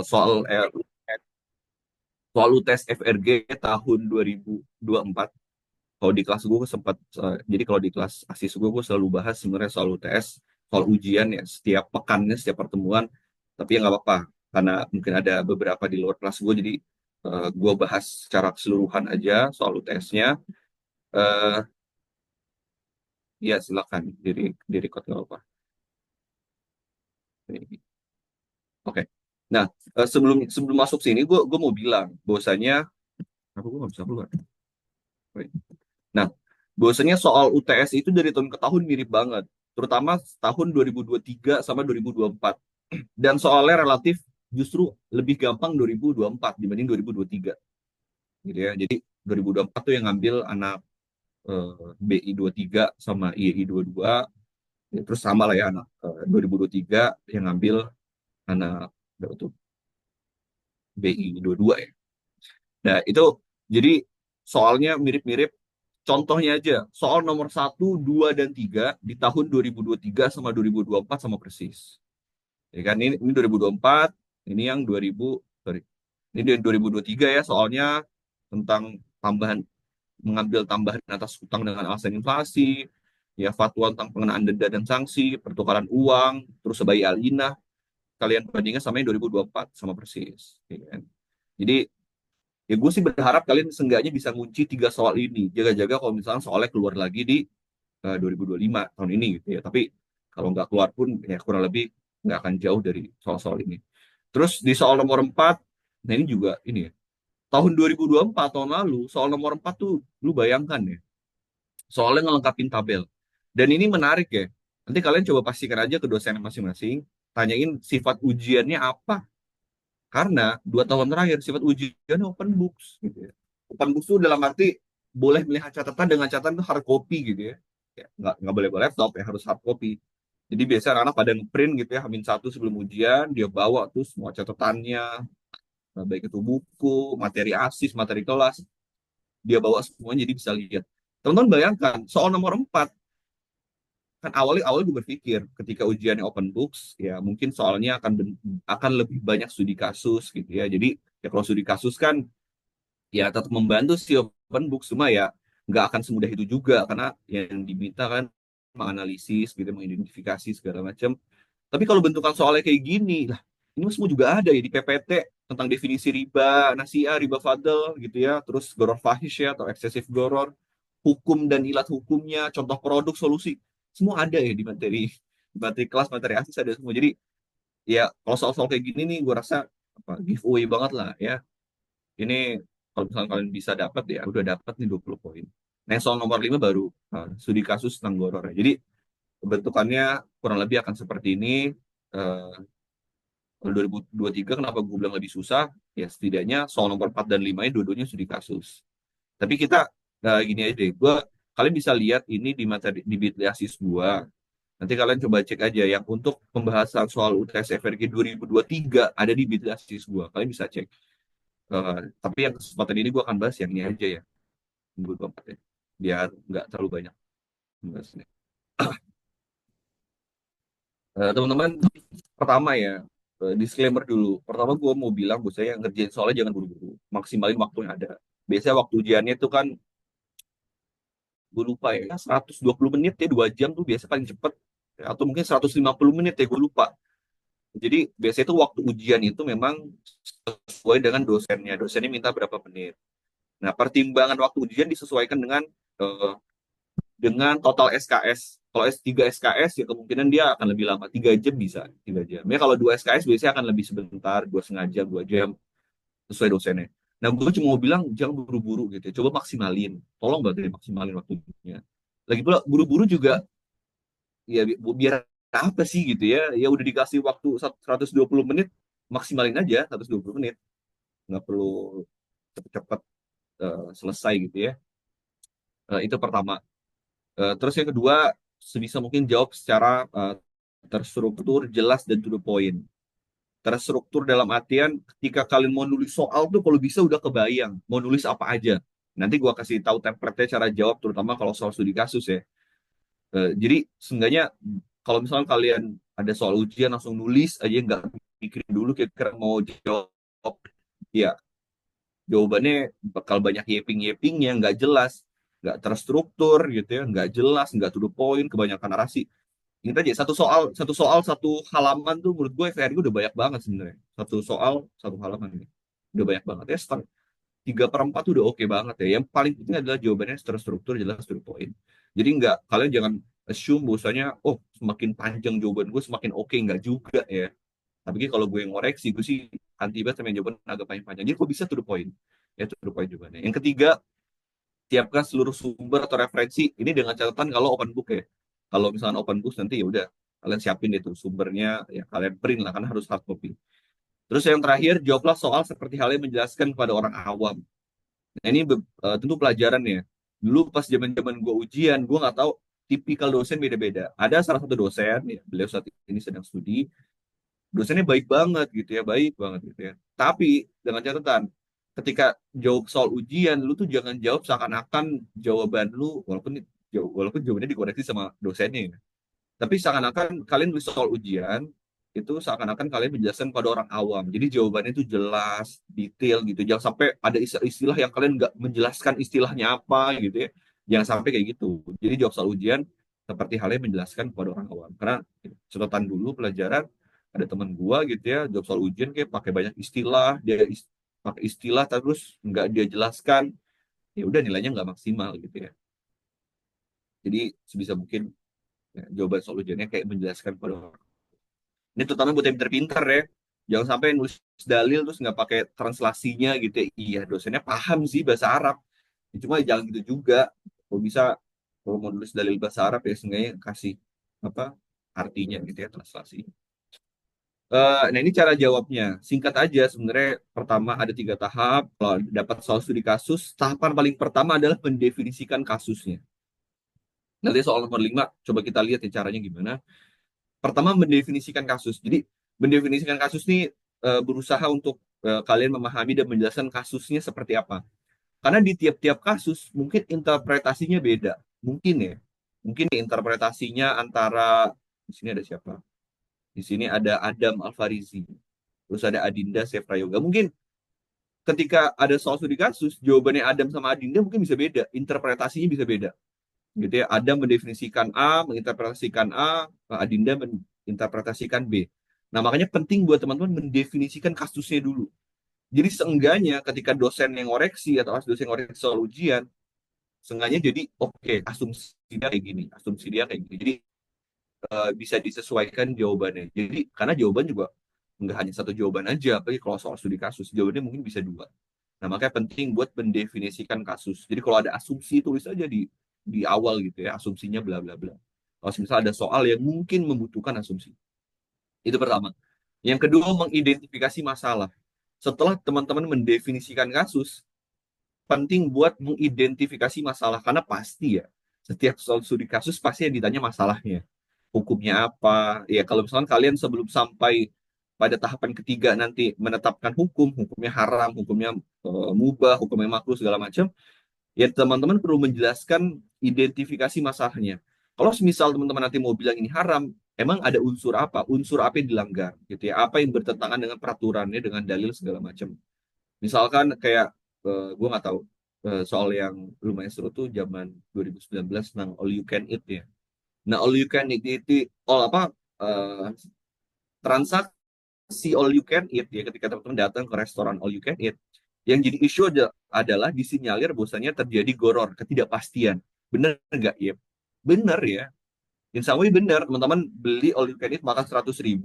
soal soal UTS FRG tahun 2024. Kalau di kelas gue sempat, jadi kalau di kelas asis gue selalu bahas sebenarnya soal UTS, soal ujian ya setiap pekannya, setiap pertemuan. Tapi ya nggak apa-apa, karena mungkin ada beberapa di luar kelas gue, jadi gue bahas secara keseluruhan aja soal UTS-nya. Eh, ya silakan, di record nggak apa-apa. Oke. Nah, sebelum sebelum masuk sini, gue mau bilang bahwasanya apa gue nggak bisa keluar. Nah, bahwasanya soal UTS itu dari tahun ke tahun mirip banget, terutama tahun 2023 sama 2024. Dan soalnya relatif justru lebih gampang 2024 dibanding 2023, gitu ya. Jadi 2024 tuh yang ngambil anak BI 23 sama IEI 22, ya, terus sama lah ya anak 2023 yang ngambil anak berapa tuh BI 22 ya. Nah, itu jadi soalnya mirip-mirip. Contohnya aja, soal nomor satu, 2, dan 3 di tahun 2023 sama 2024 sama persis. Ya kan, ini 2024, ini yang 2000, sorry. Ini dari 2023 ya, soalnya tentang tambahan, mengambil tambahan atas utang dengan alasan inflasi, ya fatwa tentang pengenaan denda dan sanksi, pertukaran uang, terus sebagai alina, kalian bandingkan sama yang 2024 sama persis. Ya kan? Jadi ya gue sih berharap kalian seenggaknya bisa ngunci tiga soal ini. Jaga-jaga kalau misalnya soalnya keluar lagi di 2025 tahun ini gitu ya. Tapi kalau nggak keluar pun ya kurang lebih nggak akan jauh dari soal-soal ini. Terus di soal nomor 4, nah ini juga ini ya. Tahun 2024 tahun lalu soal nomor 4 tuh lu bayangkan ya. Soalnya ngelengkapin tabel. Dan ini menarik ya. Nanti kalian coba pastikan aja ke dosen masing-masing, tanyain sifat ujiannya apa. Karena 2 tahun terakhir sifat ujiannya open books gitu ya. Open books itu dalam arti boleh melihat catatan dengan catatan itu hard copy gitu ya. Ya, nggak boleh bawa laptop ya, harus hard copy. Jadi biasanya anak-anak pada ngeprint gitu ya, Hamin satu sebelum ujian, dia bawa tuh semua catatannya, baik itu buku, materi asis, materi kelas, dia bawa semuanya jadi bisa lihat. Teman-teman bayangkan, soal nomor 4, kan awalnya awal gue berpikir ketika ujiannya open books, ya mungkin soalnya akan lebih banyak studi kasus gitu ya. Jadi ya kalau studi kasus kan ya tetap membantu si open book, cuma ya nggak akan semudah itu juga karena yang diminta kan menganalisis gitu, mengidentifikasi segala macam. Tapi kalau bentukan soalnya kayak gini lah, ini semua juga ada ya di PPT tentang definisi riba nasiah, riba fadl gitu ya, terus goror fahish ya atau eksesif goror, hukum dan ilat hukumnya, contoh produk solusi, semua ada ya di materi kelas, materi asis ada semua. Jadi ya kalau soal-soal kayak gini nih gue rasa apa giveaway banget lah ya. Ini kalau misalnya kalian bisa dapat ya udah dapat nih 20 poin. Nah, yang soal nomor 5 baru studi kasus tentang goror ya. Jadi bentukannya kurang lebih akan seperti ini. Eh, Kalau 2023 kenapa gue bilang lebih susah? Ya setidaknya soal nomor 4 dan 5 ini dua-duanya studi kasus. Tapi kita gini aja deh, kalian bisa lihat ini di materi di Bitliasis gua. Nanti kalian coba cek aja yang untuk pembahasan soal UTS FRG 2023 ada di Bitliasis gua. Kalian bisa cek. Tapi yang kesempatan ini gue akan bahas yang ini aja ya, 2024 ya. Biar nggak terlalu banyak bahasnya. Teman-teman, pertama ya, disclaimer dulu. Pertama gue mau bilang, buat saya ngerjain soalnya jangan buru-buru. Maksimalin waktu yang ada. Biasanya waktu ujiannya itu kan, gue lupa ya, 120 menit ya, 2 jam tuh biasa paling cepet. Atau mungkin 150 menit ya, gue lupa. Jadi biasanya itu waktu ujian itu memang sesuai dengan dosennya. Dosennya minta berapa menit. Nah, pertimbangan waktu ujian disesuaikan eh, dengan total SKS. Kalau S3 SKS ya kemungkinan dia akan lebih lama, 3 jam bisa, 3 jam. Ya kalau 2 SKS biasanya akan lebih sebentar, 2,5 jam, 2 jam sesuai dosennya. Nah, gue cuma mau bilang jangan buru-buru gitu ya. Coba maksimalin, tolong banget ya, maksimalin waktunya. Lagi pula buru-buru juga ya biar apa sih gitu ya? Ya udah dikasih waktu 120 menit, maksimalin aja 120 menit. Nggak perlu cepet-cepet selesai gitu ya. Itu pertama. Terus yang kedua, sebisa mungkin jawab secara terstruktur, jelas, dan to the point. Terstruktur dalam artian ketika kalian mau nulis soal tuh kalau bisa udah kebayang mau nulis apa aja. Nanti gua kasih tahu template cara jawab, terutama kalau soal studi kasus ya. Jadi seenggaknya kalau misalnya kalian ada soal ujian langsung nulis aja nggak pikirin dulu kira-kira mau jawab. Ya, jawabannya bakal banyak yeping-yepingnya, nggak jelas, nggak terstruktur gitu ya, nggak jelas, nggak to the point, kebanyakan narasi. Ini aja satu soal satu halaman tuh menurut gue FRG udah banyak banget sebenarnya. Satu soal satu halaman ini udah banyak banget ya. Setengah 3/4 udah oke banget ya. Yang paling penting adalah jawabannya terstruktur, jelas, to the point. Jadi nggak, kalian jangan assume bahwasanya oh semakin panjang jawaban gue semakin oke, nggak juga ya. Tapi kalau gue ngoreksi, gue sih anti banget sama yang jawaban agak panjang-panjang. Jadi kok bisa to the point? Ya to the point jawabannya. Yang ketiga, siapkan seluruh sumber atau referensi. Ini dengan catatan kalau open book ya. Kalau misalnya open book nanti ya udah kalian siapin itu sumbernya, ya kalian print lah karena harus hard copy. Terus yang terakhir, jawablah soal seperti halnya menjelaskan kepada orang awam. Nah ini tentu pelajaran ya. Dulu pas zaman-zaman gue ujian, gue nggak tahu tipikal dosen beda-beda. Ada salah satu dosen, ya, beliau saat ini sedang studi, dosennya baik banget gitu ya, baik banget gitu ya. Tapi dengan catatan, ketika jawab soal ujian, lu tuh jangan jawab seakan-akan jawaban lu, walaupun jawabannya dikoreksi sama dosennya ya. Tapi seakan-akan kalian nulis soal ujian, itu seakan-akan kalian menjelaskan pada orang awam. Jadi jawabannya itu jelas, detail gitu. Jangan sampai ada istilah yang kalian nggak menjelaskan istilahnya apa gitu ya. Jangan sampai kayak gitu. Jadi jawab soal ujian seperti halnya menjelaskan kepada orang awam. Karena catatan dulu pelajaran, ada teman gua gitu ya, jawab soal ujian kayak pakai banyak istilah, pakai istilah terus nggak dia jelaskan, ya udah nilainya nggak maksimal gitu ya. Jadi sebisa mungkin ya, jawaban soal ujiannya kayak menjelaskan kepada orang. Ini terutama buat yang pinter-pinter ya. Jangan sampai nulis dalil terus nggak pakai translasinya gitu ya. Iya, dosennya paham sih bahasa Arab. Ya, cuma jangan gitu juga. Kalau bisa, kalau mau nulis dalil bahasa Arab ya seenggaknya kasih apa artinya gitu ya, translasi. Nah ini cara jawabnya. Singkat aja sebenarnya. Pertama ada 3 tahap. Kalau dapat soal studi kasus, tahapan paling pertama adalah mendefinisikan kasusnya. Nanti soal nomor 5, coba kita lihat ya caranya gimana. Pertama mendefinisikan kasus. Jadi mendefinisikan kasus ini berusaha untuk kalian memahami dan menjelaskan kasusnya seperti apa. Karena di tiap-tiap kasus mungkin interpretasinya beda. Mungkin ya. Mungkin interpretasinya antara di sini ada siapa? Di sini ada Adam Alfarizi. Terus ada Adinda Sefrayoga. Mungkin ketika ada soal studi kasus, jawabannya Adam sama Adinda mungkin bisa beda. Interpretasinya bisa beda gitu ya. Ada mendefinisikan A, menginterpretasikan A, Adinda menginterpretasikan B. Nah, makanya penting buat teman-teman mendefinisikan kasusnya dulu. Jadi seenggaknya ketika dosen yang ngoreksi atau dosen yang ngoreksi soal ujian, seenggaknya jadi oke, asumsi dia kayak gini, asumsi dia kayak gini. Jadi bisa disesuaikan jawabannya. Jadi karena jawaban juga nggak hanya satu jawaban aja, apalagi kalau soal studi kasus, jawabannya mungkin bisa dua. Nah, makanya penting buat mendefinisikan kasus. Jadi kalau ada asumsi tulis aja di awal gitu ya, asumsinya bla bla bla. Kalau misalnya ada soal yang mungkin membutuhkan asumsi. Itu pertama. Yang kedua, mengidentifikasi masalah. Setelah teman-teman mendefinisikan kasus, penting buat mengidentifikasi masalah karena pasti ya, setiap soal studi kasus pasti yang ditanya masalahnya. Hukumnya apa? Ya kalau misalkan kalian sebelum sampai pada tahapan ketiga nanti menetapkan hukum, hukumnya haram, hukumnya mubah, hukumnya makruh segala macam, ya teman-teman perlu menjelaskan identifikasi masalahnya. Kalau misal teman-teman nanti mau bilang ini haram, emang ada unsur apa? Unsur apa yang dilanggar gitu ya? Apa yang bertentangan dengan peraturannya, dengan dalil segala macam. Misalkan kayak gue nggak tahu soal yang lumayan seru tuh zaman 2019 tentang all you can eat ya. Nah, all you can eat itu all apa transaksi all you can eat ya, ketika teman-teman datang ke restoran all you can eat, yang jadi isu adalah disinyalir bahwasanya terjadi goror, ketidakpastian. Benar nggak ya? Benar ya. Insya Allah benar. Teman-teman beli all you can eat makan 100.000,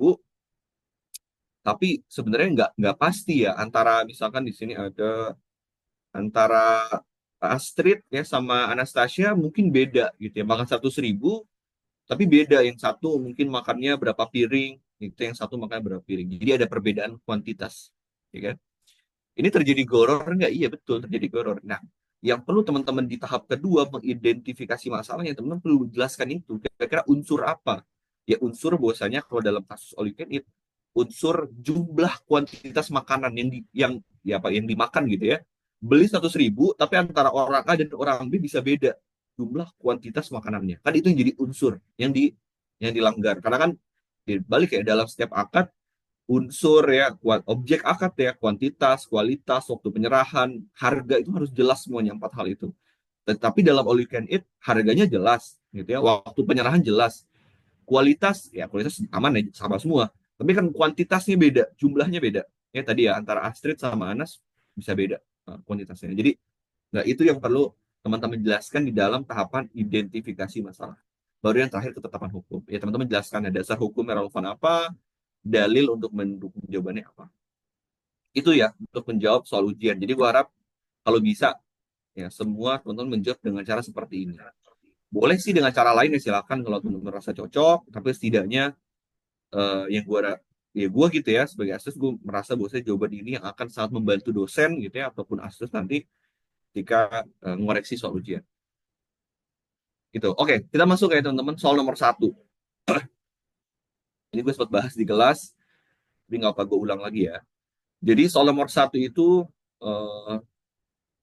tapi sebenarnya nggak pasti ya antara misalkan di sini ada antara Astrid ya sama Anastasia mungkin beda gitu ya, makan 100.000 tapi beda, yang satu mungkin makannya berapa piring, itu yang satu makannya berapa piring, jadi ada perbedaan kuantitas ya kan. Ini terjadi goror nggak? Iya betul terjadi goror. Nah, yang perlu teman-teman di tahap kedua mengidentifikasi masalahnya, teman-teman perlu jelaskan itu kira-kira unsur apa. Ya unsur bahwasanya kalau dalam kasus all you can eat, unsur jumlah kuantitas makanan yang apa yang dimakan gitu ya. Beli 100.000, tapi antara orang A dan orang B bisa beda jumlah kuantitas makanannya. Kan itu yang jadi unsur yang dilanggar. Karena kan balik ya dalam setiap akad unsur ya, objek akad ya, kuantitas, kualitas, waktu penyerahan, harga itu harus jelas semuanya empat hal itu. Tetapi dalam all you can eat harganya jelas gitu ya, waktu penyerahan jelas, kualitas aman ya sama semua. Tapi kan kuantitasnya beda, jumlahnya beda. Ya tadi ya antara Astrid sama Anas bisa beda kuantitasnya. Jadi nah itu yang perlu teman-teman jelaskan di dalam tahapan identifikasi masalah. Baru yang terakhir ketetapan hukum. Ya teman-teman jelaskan ada dasar hukum yang relevan apa, dalil untuk mendukung jawabannya apa. Itu ya untuk menjawab soal ujian. Jadi gua harap kalau bisa ya semua teman-teman menjawab dengan cara seperti ini. Boleh sih dengan cara lain ya silakan kalau teman-teman merasa cocok, tapi setidaknya yang gue gitu ya sebagai asis gue merasa bahwa jawaban ini yang akan sangat membantu dosen gitu ya ataupun asis nanti ketika mengoreksi soal ujian. Gitu. Oke, kita masuk ya teman-teman soal nomor satu. Ini gue sempat bahas di kelas, tapi nggak apa gue ulang lagi ya. Jadi soal nomor satu itu uh,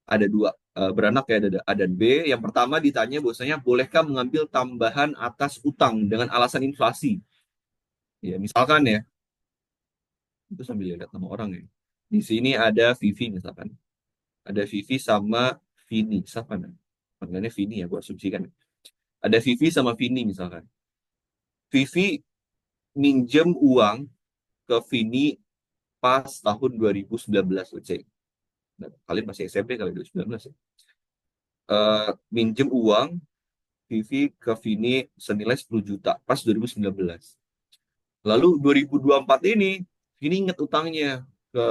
ada dua beranak ya, ada A dan B. Yang pertama ditanya bahwasanya bolehkah mengambil tambahan atas utang dengan alasan inflasi? Ya, misalkan ya, itu sambil lihat nama orang ya. Di sini ada Vivi misalkan. Ada Vivi sama Vini, siapa namanya? Panggilannya Vini ya, gue asumsikan. Ada Vivi sama Vini misalkan. Vivi minjem uang ke Vini pas tahun 2019, let's say. Nah, kalian masih SMP kali 2019 ya. Minjem uang Vivi ke Vini senilai 10 juta pas 2019. Lalu 2024 ini Vini inget utangnya ke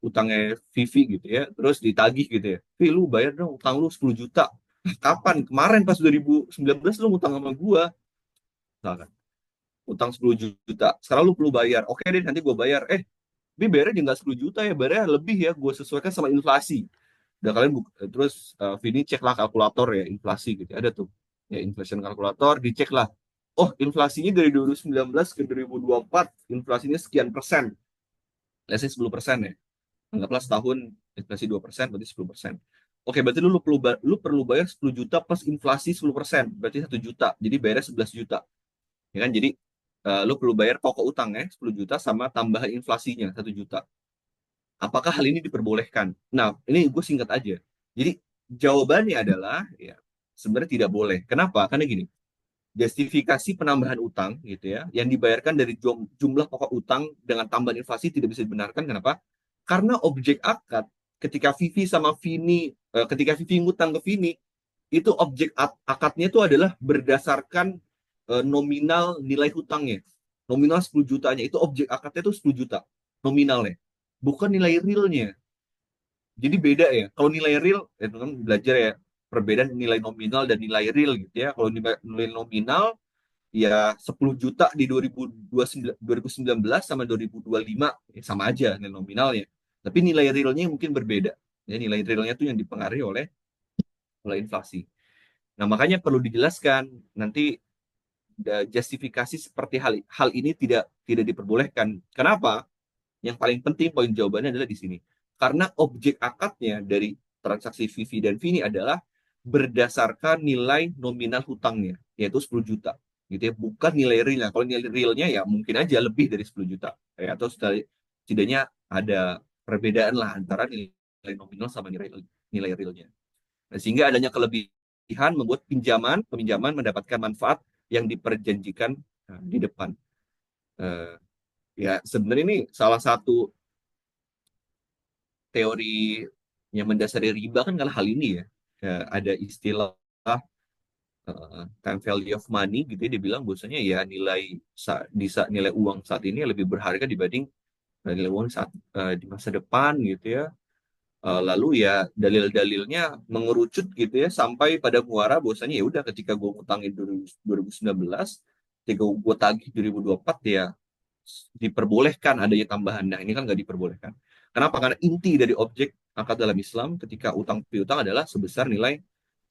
utangnya Vivi gitu ya. Terus ditagih gitu ya. Vi, lu bayar dong utang lu 10 juta. Kapan? Kemarin pas 2019 lu ngutang sama gua. Misalkan, utang 10 juta. Sekarang lu perlu bayar. Oke deh, nanti gua bayar. Tapi bayarnya nggak 10 juta ya, bayarnya lebih ya. Gue sesuaikan sama inflasi. Udah kalian terus Vini ceklah kalkulator ya inflasi gitu. Ada tuh ya inflation kalkulator, dicek lah. Oh, inflasinya dari 2019 ke 2024, inflasinya sekian persen. Let's say 10% ya. Anggaplah setahun inflasi 2%, berarti 10%. Oke, berarti lu perlu bayar 10 juta plus inflasi 10%, berarti 1 juta. Jadi bayarnya 11 juta. Ya kan? Jadi lu perlu bayar pokok utang ya 10 juta sama tambahan inflasinya 1 juta. Apakah hal ini diperbolehkan? Nah, ini gue singkat aja. Jadi jawabannya adalah ya sebenarnya tidak boleh. Kenapa? Karena gini, justifikasi penambahan utang gitu ya, yang dibayarkan dari jumlah pokok utang dengan tambahan inflasi tidak bisa dibenarkan. Kenapa? Karena objek akad ketika Vivi sama Vini, ketika Vivi ngutang ke Vini, itu objek akadnya itu adalah berdasarkan nominal nilai hutangnya. Nominal 10 jutanya, itu objek akadnya itu 10 juta nominalnya. Bukan nilai realnya. Jadi beda ya. Kalau nilai real, itu kan belajar ya perbedaan nilai nominal dan nilai real gitu ya. Kalau nilai nominal ya 10 juta di 2019 sama 2025 ya sama aja nilai nominalnya. Tapi nilai realnya mungkin berbeda. Ya, nilai realnya itu yang dipengaruhi oleh inflasi. Nah, makanya perlu dijelaskan nanti justifikasi seperti hal ini tidak diperbolehkan. Kenapa? Yang paling penting poin jawabannya adalah di sini. Karena objek akadnya dari transaksi Vivi dan Vini adalah berdasarkan nilai nominal hutangnya, yaitu 10 juta. Gitu ya, bukan nilai realnya. Kalau nilai realnya ya mungkin aja lebih dari 10 juta. Ya, atau setidaknya ada perbedaan lah antara nilai nominal sama nilai realnya. Nah, sehingga adanya kelebihan membuat peminjaman mendapatkan manfaat yang diperjanjikan di depan. Uh, Ya, sebenarnya ini salah satu teori yang mendasari riba kan karena hal ini ya. Ada istilah time value of money gitu ya, dibilang bahwasanya ya nilai uang saat ini lebih berharga dibanding nilai uang saat di masa depan gitu ya. Lalu ya dalil-dalilnya mengerucut gitu ya sampai pada muara bahwasanya ya udah ketika gue ngutangin 2019, ketika gue tagih 2024 ya diperbolehkan adanya tambahan. Nah, ini kan nggak diperbolehkan. Kenapa? Karena inti dari objek akad dalam Islam ketika utang piutang adalah sebesar nilai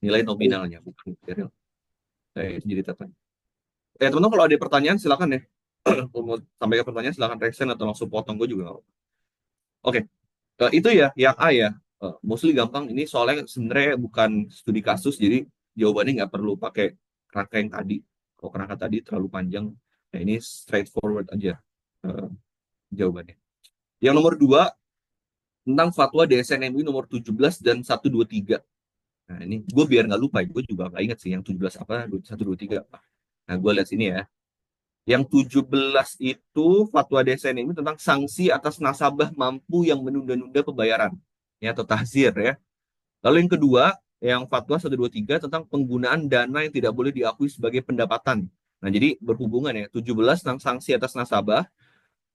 nilai nominalnya, bukan material. Itu jadi catatan. Teman-teman kalau ada pertanyaan silakan ya. Kalau mau sampaikan pertanyaan silakan resen atau langsung potong gue juga nggak apa-apa. Oke, itu ya yang A ya. Mostly gampang. Ini soalnya sebenarnya bukan studi kasus, jadi jawabannya nggak perlu pakai kerangka yang tadi. Kalau kerangka tadi terlalu panjang, ya ini straightforward aja. eh, jawabannya. Yang nomor dua, tentang fatwa DSN MUI nomor 17 dan 123. Nah, ini gue biar nggak lupa, gue juga nggak inget sih yang 17 apa, 123 apa. Nah, gue lihat sini ya. Yang 17 itu fatwa DSN ini tentang sanksi atas nasabah mampu yang menunda-nunda pembayaran, ya, atau tahzir ya. Lalu yang kedua, yang fatwa 123 tentang penggunaan dana yang tidak boleh diakui sebagai pendapatan. Nah, jadi berhubungan ya, 17 tentang sanksi atas nasabah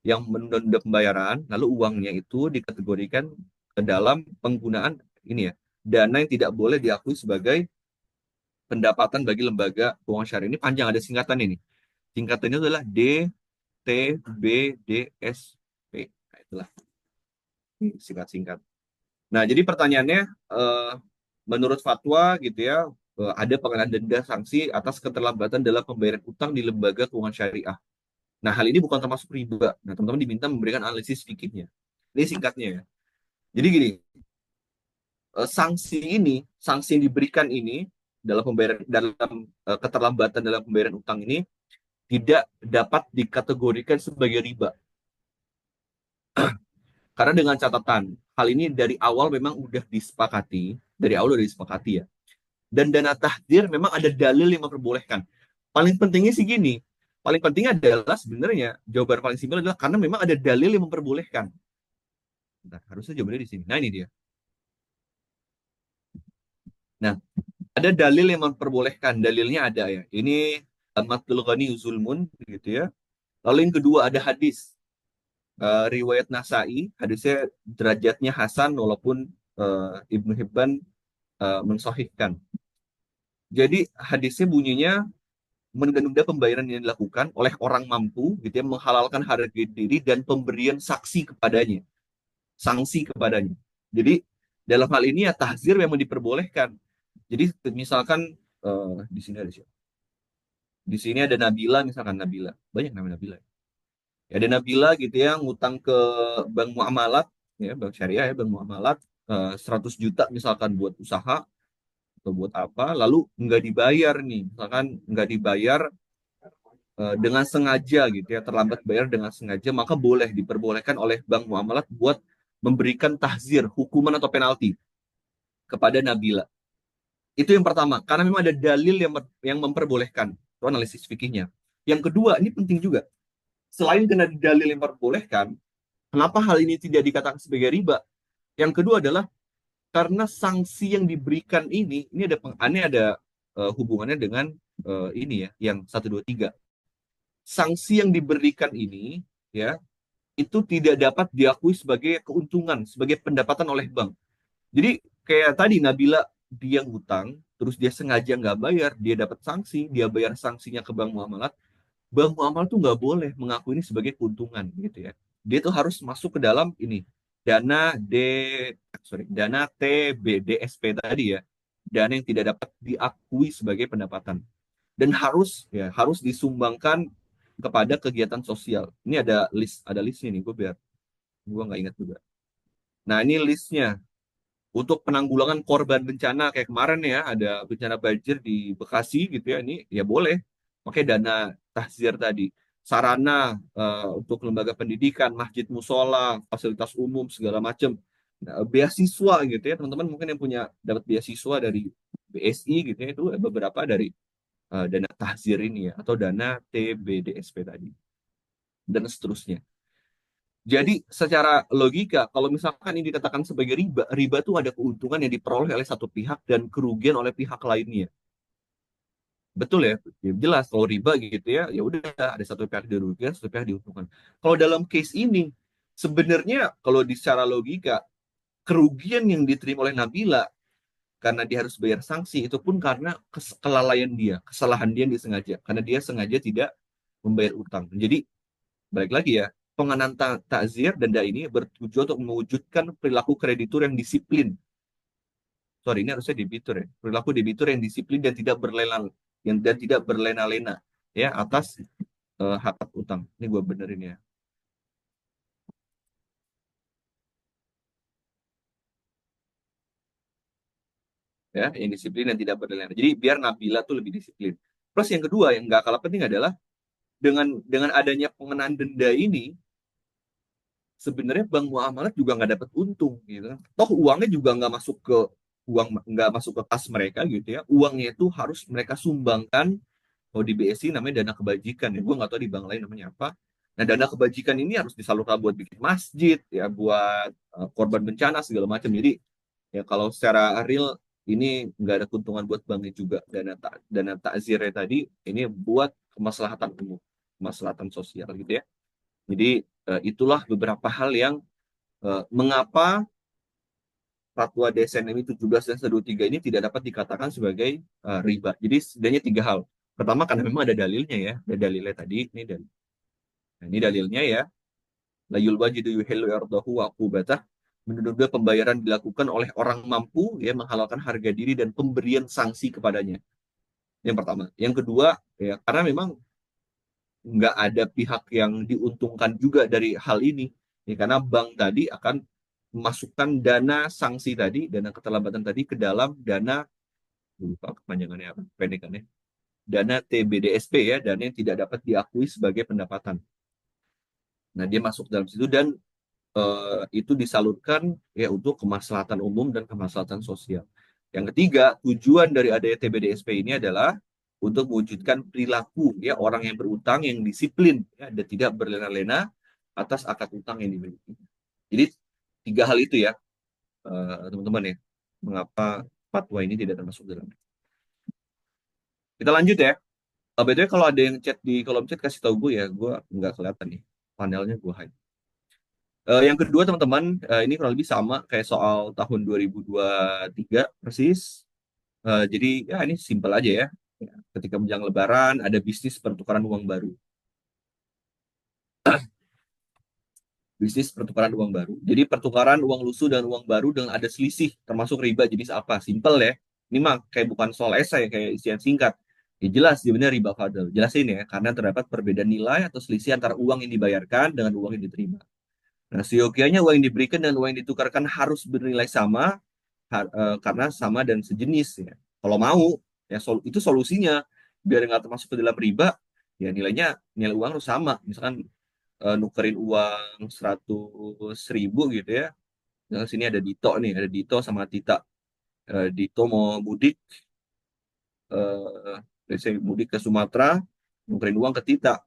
yang menunda pembayaran, lalu uangnya itu dikategorikan ke dalam penggunaan ini ya, dana yang tidak boleh diakui sebagai pendapatan bagi lembaga keuangan syariah. Ini panjang, ada singkatan ini. Singkatannya adalah DTBDSP. Nah, itulah singkat-singkat. Nah, jadi pertanyaannya, menurut fatwa gitu ya, ada pengenaan denda sanksi atas keterlambatan dalam pembayaran utang di lembaga keuangan syariah. Nah, hal ini bukan termasuk riba. Nah, teman-teman diminta memberikan analisis fikihnya. Ini singkatnya ya. Jadi gini, sanksi yang diberikan ini dalam pembayaran, dalam keterlambatan dalam pembayaran utang ini tidak dapat dikategorikan sebagai riba. Karena dengan catatan, hal ini dari awal memang udah disepakati, dari awal udah disepakati ya. Dan dana tahdir memang ada dalil yang memperbolehkan. Paling pentingnya sih gini, paling penting adalah sebenarnya jawaban paling simpel adalah karena memang ada dalil yang memperbolehkan. Nah, harusnya jawabannya di sini. Nah, ini dia. Nah, ada dalil yang memperbolehkan. Dalilnya ada ya. Ini Matul Ghani Zulmun gitu ya. Lalu yang kedua ada hadis. Riwayat Nasai, hadisnya derajatnya Hasan walaupun Ibnu Hibban mensahihkan. Jadi hadisnya bunyinya menunda-nunda pembayaran yang dilakukan oleh orang mampu gitu ya, menghalalkan harga diri dan pemberian saksi kepadanya, sanksi kepadanya. Jadi dalam hal ini ya tahzir memang diperbolehkan. Jadi misalkan di sini ada siapa? Di sini ada Nabila, misalkan Nabila, banyak nama Nabila. Ya, ada Nabila gitu ya, ngutang ke bank muamalat, ya bank syariah ya, bank muamalat 100 juta misalkan buat usaha atau buat apa, lalu nggak dibayar nih, misalkan nggak dibayar dengan sengaja gitu ya, terlambat bayar dengan sengaja, maka boleh diperbolehkan oleh bank muamalat buat memberikan tahzir, hukuman atau penalti kepada Nabila. Itu yang pertama, karena memang ada dalil yang memperbolehkan. Itu analisis fikihnya. Yang kedua, ini penting juga. Selain kena dalil yang memperbolehkan, kenapa hal ini tidak dikatakan sebagai riba? Yang kedua adalah karena sanksi yang diberikan ini ada hubungannya dengan ini ya, yang 123. Sanksi yang diberikan ini ya itu tidak dapat diakui sebagai keuntungan, sebagai pendapatan oleh bank. Jadi kayak tadi Nabila, dia ngutang, terus dia sengaja nggak bayar, dia dapat sanksi, dia bayar sanksinya ke bank muamalat tuh nggak boleh mengakui ini sebagai keuntungan gitu ya. Dia tuh harus masuk ke dalam ini dana D, dana TBDSP tadi ya, dana yang tidak dapat diakui sebagai pendapatan dan harus disumbangkan kepada kegiatan sosial. Ini ada listnya nih, gue nggak ingat juga. Nah, ini listnya untuk penanggulangan korban bencana kayak kemarin ya, ada bencana banjir di Bekasi gitu ya, ini ya boleh pakai dana tahzir tadi. Sarana untuk lembaga pendidikan, masjid musola, fasilitas umum segala macam. Nah, beasiswa gitu ya, teman-teman mungkin yang punya dapat beasiswa dari BSI gitu ya, itu beberapa dari dana tahzir ini ya, atau dana TBDSP tadi dan seterusnya. Jadi secara logika, kalau misalkan ini dikatakan sebagai riba, riba itu ada keuntungan yang diperoleh oleh satu pihak dan kerugian oleh pihak lainnya. Betul ya? Ya jelas kalau riba gitu ya, ya udah ada satu pihak dirugikan, satu pihak diuntungkan. Kalau dalam case ini, sebenarnya kalau di secara logika, kerugian yang diterima oleh Nabila karena dia harus bayar sanksi itu pun karena kelalaian dia, kesalahan dia yang disengaja, karena dia sengaja tidak membayar utang. Jadi balik lagi ya, pengenaan takzir denda ini bertujuan untuk mewujudkan perilaku kreditur yang disiplin. Sorry, ini harusnya debitur ya. Perilaku debitur yang disiplin dan tidak berlena-lena ya atas hak utang. Ini gue benerin ya. Ya, yang disiplin dan tidak berlena. Jadi biar Nabila tuh lebih disiplin. Plus yang kedua yang nggak kalah penting adalah dengan adanya pengenaan denda ini, sebenarnya bank muamalat juga nggak dapat untung gitu kan. Toh uangnya juga nggak masuk ke kas mereka gitu ya. Uangnya itu harus mereka sumbangkan. Kalau di BSI namanya dana kebajikan ya. Gue nggak tahu di bank lain namanya apa. Nah, dana kebajikan ini harus disalurkan buat bikin masjid ya, buat korban bencana segala macam. Jadi ya kalau secara real ini nggak ada keuntungan buat banknya juga. Dana takzirnya tadi ini buat kemaslahatan umum, kemaslahatan sosial gitu ya. Jadi itulah beberapa hal yang mengapa fatwa DSN MI 17 dan 123 ini tidak dapat dikatakan sebagai riba. Jadi setidaknya tiga hal. Pertama, karena memang ada dalilnya ya, ada dalilnya tadi. Nah, ini dalilnya ya. La yulwajidu yuhillu yardahu wa uqubatah. Menduga pembayaran dilakukan oleh orang mampu ya menghalalkan harga diri dan pemberian sanksi kepadanya. Yang pertama. Yang kedua, ya karena memang nggak ada pihak yang diuntungkan juga dari hal ini. Ya, karena bank tadi akan memasukkan dana sanksi tadi, dana keterlambatan tadi ke dalam dana, lupa kepanjangannya apa, pendekannya, dana TBDSP ya, dana yang tidak dapat diakui sebagai pendapatan. Nah, dia masuk dalam situ dan itu disalurkan ya untuk kemaslahatan umum dan kemaslahatan sosial. Yang ketiga, tujuan dari adanya TBDSP ini adalah untuk mewujudkan perilaku ya orang yang berutang yang disiplin ya, dan tidak berlena-lena atas akad utang yang dimiliki. Jadi tiga hal itu ya teman-teman ya, mengapa fatwa ini tidak termasuk dalam. Kita lanjut ya. BTW kalau ada yang chat di kolom chat kasih tahu gue nggak kelihatan nih panelnya gue hide. Yang kedua teman-teman, ini kurang lebih sama kayak soal tahun 2023 persis. Jadi ya ini simpel aja ya. Ketika menjelang Lebaran ada bisnis pertukaran uang baru. Bisnis pertukaran uang baru. Jadi pertukaran uang lusuh dan uang baru dengan ada selisih termasuk riba jenis apa? Simpel ya. Ini mah kayak bukan soal esai kayak isian singkat. Ya jelas sebenarnya riba fadl. Jelasin ya karena terdapat perbedaan nilai atau selisih antara uang yang dibayarkan dengan uang yang diterima. Nah, seyogianya uang yang diberikan dan uang yang ditukarkan harus bernilai sama karena sama dan sejenis ya. Kalau mau ya itu solusinya biar nggak termasuk ke dalam riba ya nilai uang harus sama. Misalkan nukerin uang 100.000 gitu ya. Nah, sini ada Dito nih, ada Dito sama Tita. Dito mau mudik, mudik ke Sumatera, nukerin uang ke Tita.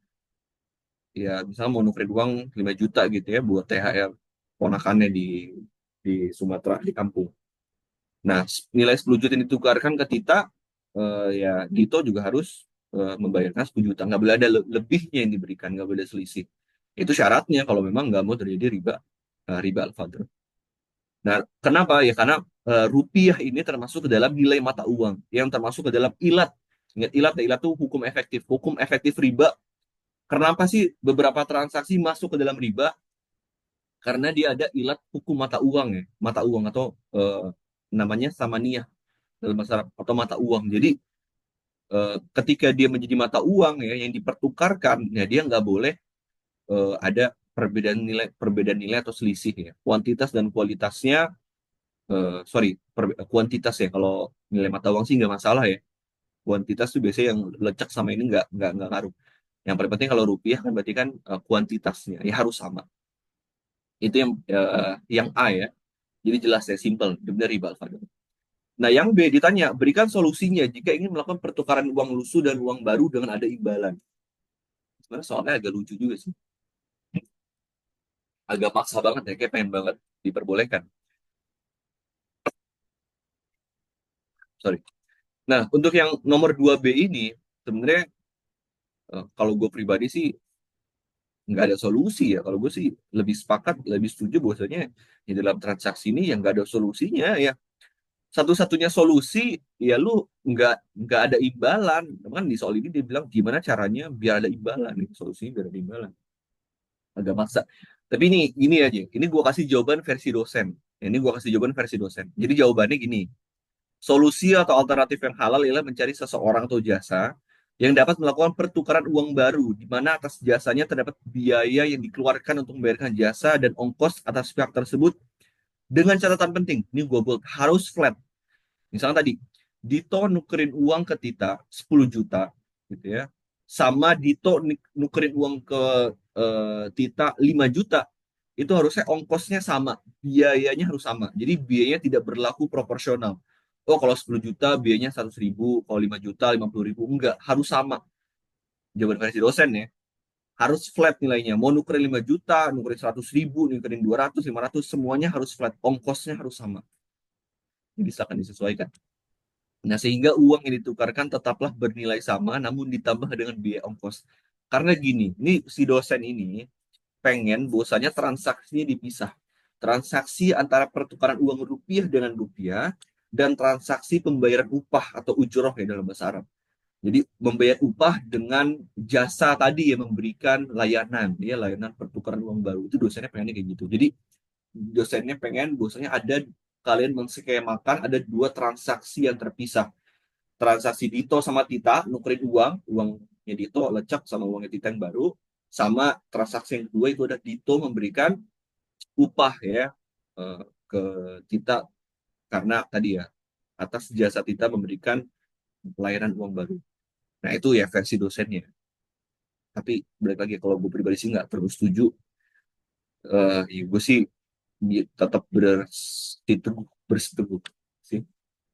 Ya, misalnya mau nukerin uang 5 juta gitu ya buat THR ponakannya di Sumatera, di kampung. Nah, nilai 10 juta yang ditukarkan ke Tita, ya Dito juga harus membayarkan 10 juta. Nggak boleh ada lebihnya yang diberikan, nggak boleh ada selisih. Itu syaratnya kalau memang nggak mau terjadi riba al-fadl. Nah, kenapa? Ya karena rupiah ini termasuk ke dalam nilai mata uang, yang termasuk ke dalam ilat. Ingat ilat, ya, ilat itu hukum efektif. Hukum efektif riba. Kenapa sih beberapa transaksi masuk ke dalam riba? Karena dia ada ilat hukum mata uang ya, mata uang atau namanya samaniyah dalam bahasa Arab atau mata uang. Jadi ketika dia menjadi mata uang ya yang dipertukarkan, ya dia nggak boleh ada perbedaan nilai atau selisih ya. Kuantitas dan kualitasnya kuantitas ya kalau nilai mata uang sih nggak masalah ya. Kuantitas tuh biasanya yang lecek sama ini nggak ngaruh. Yang paling penting kalau rupiah kan berarti kan kuantitasnya ya harus sama. Itu yang A ya. Jadi jelas ya, simple, benar riba al-fadl. Nah, yang B ditanya, berikan solusinya jika ingin melakukan pertukaran uang lusuh dan uang baru dengan ada imbalan. Sebenarnya soalnya agak lucu juga sih. Agak maksa banget ya, kayak pengen banget diperbolehkan. Sorry. Nah, untuk yang nomor 2B ini, sebenarnya kalau gue pribadi sih nggak ada solusi ya. Kalau gue sih lebih sepakat, lebih setuju bahwasanya di dalam transaksi ini yang nggak ada solusinya ya. Satu-satunya solusi ya lu nggak ada imbalan. Kan di soal ini dia bilang gimana caranya biar ada imbalan. Solusinya biar ada imbalan. Agak maksa. Tapi ini aja. Ini gue kasih jawaban versi dosen. Ini gue kasih jawaban versi dosen. Jadi jawabannya gini. Solusi atau alternatif yang halal ialah mencari seseorang atau jasa yang dapat melakukan pertukaran uang baru, di mana atas jasanya terdapat biaya yang dikeluarkan untuk membayarkan jasa dan ongkos atas pihak tersebut dengan catatan penting. Ini gue bold, harus flat. Misalnya tadi, Dito nukerin uang ke Tita 10 juta, gitu ya. sama Dito nukerin uang ke Tita 5 juta, itu harusnya ongkosnya sama, biayanya harus sama. Jadi biayanya tidak berlaku proporsional. Oh, kalau 10 juta biayanya 100.000, kalau 5 juta 50.000, enggak, harus sama. Jawaban versi dosen ya, harus flat nilainya. Mau nukerin 5 juta, nukerin 100.000, nukerin 200, 500, semuanya harus flat. Ongkosnya harus sama. Jadi akan disesuaikan. Nah, sehingga uang yang ditukarkan tetaplah bernilai sama, namun ditambah dengan biaya ongkos. Karena gini, ini si dosen ini pengen bahwasanya transaksinya dipisah. Transaksi antara pertukaran uang rupiah dengan rupiah dan transaksi pembayaran upah atau ujroh ya dalam bahasa Arab. Jadi membayar upah dengan jasa tadi yang memberikan layanan, ya layanan pertukaran uang baru. Itu dosennya pengennya kayak gitu. Jadi dosennya pengen bahwasanya ada, kalian menskemakan ada dua transaksi yang terpisah. Transaksi Dito sama Tita nukerin uangnya Dito lecek sama uangnya Tita yang baru, sama transaksi yang kedua itu ada Dito memberikan upah ya ke Tita karena tadi ya atas jasa Tita memberikan layanan uang baru. Nah itu ya versi dosennya. Tapi balik lagi kalau gue pribadi sih nggak terus setuju. Ya gue sih tetap berseteguh sih.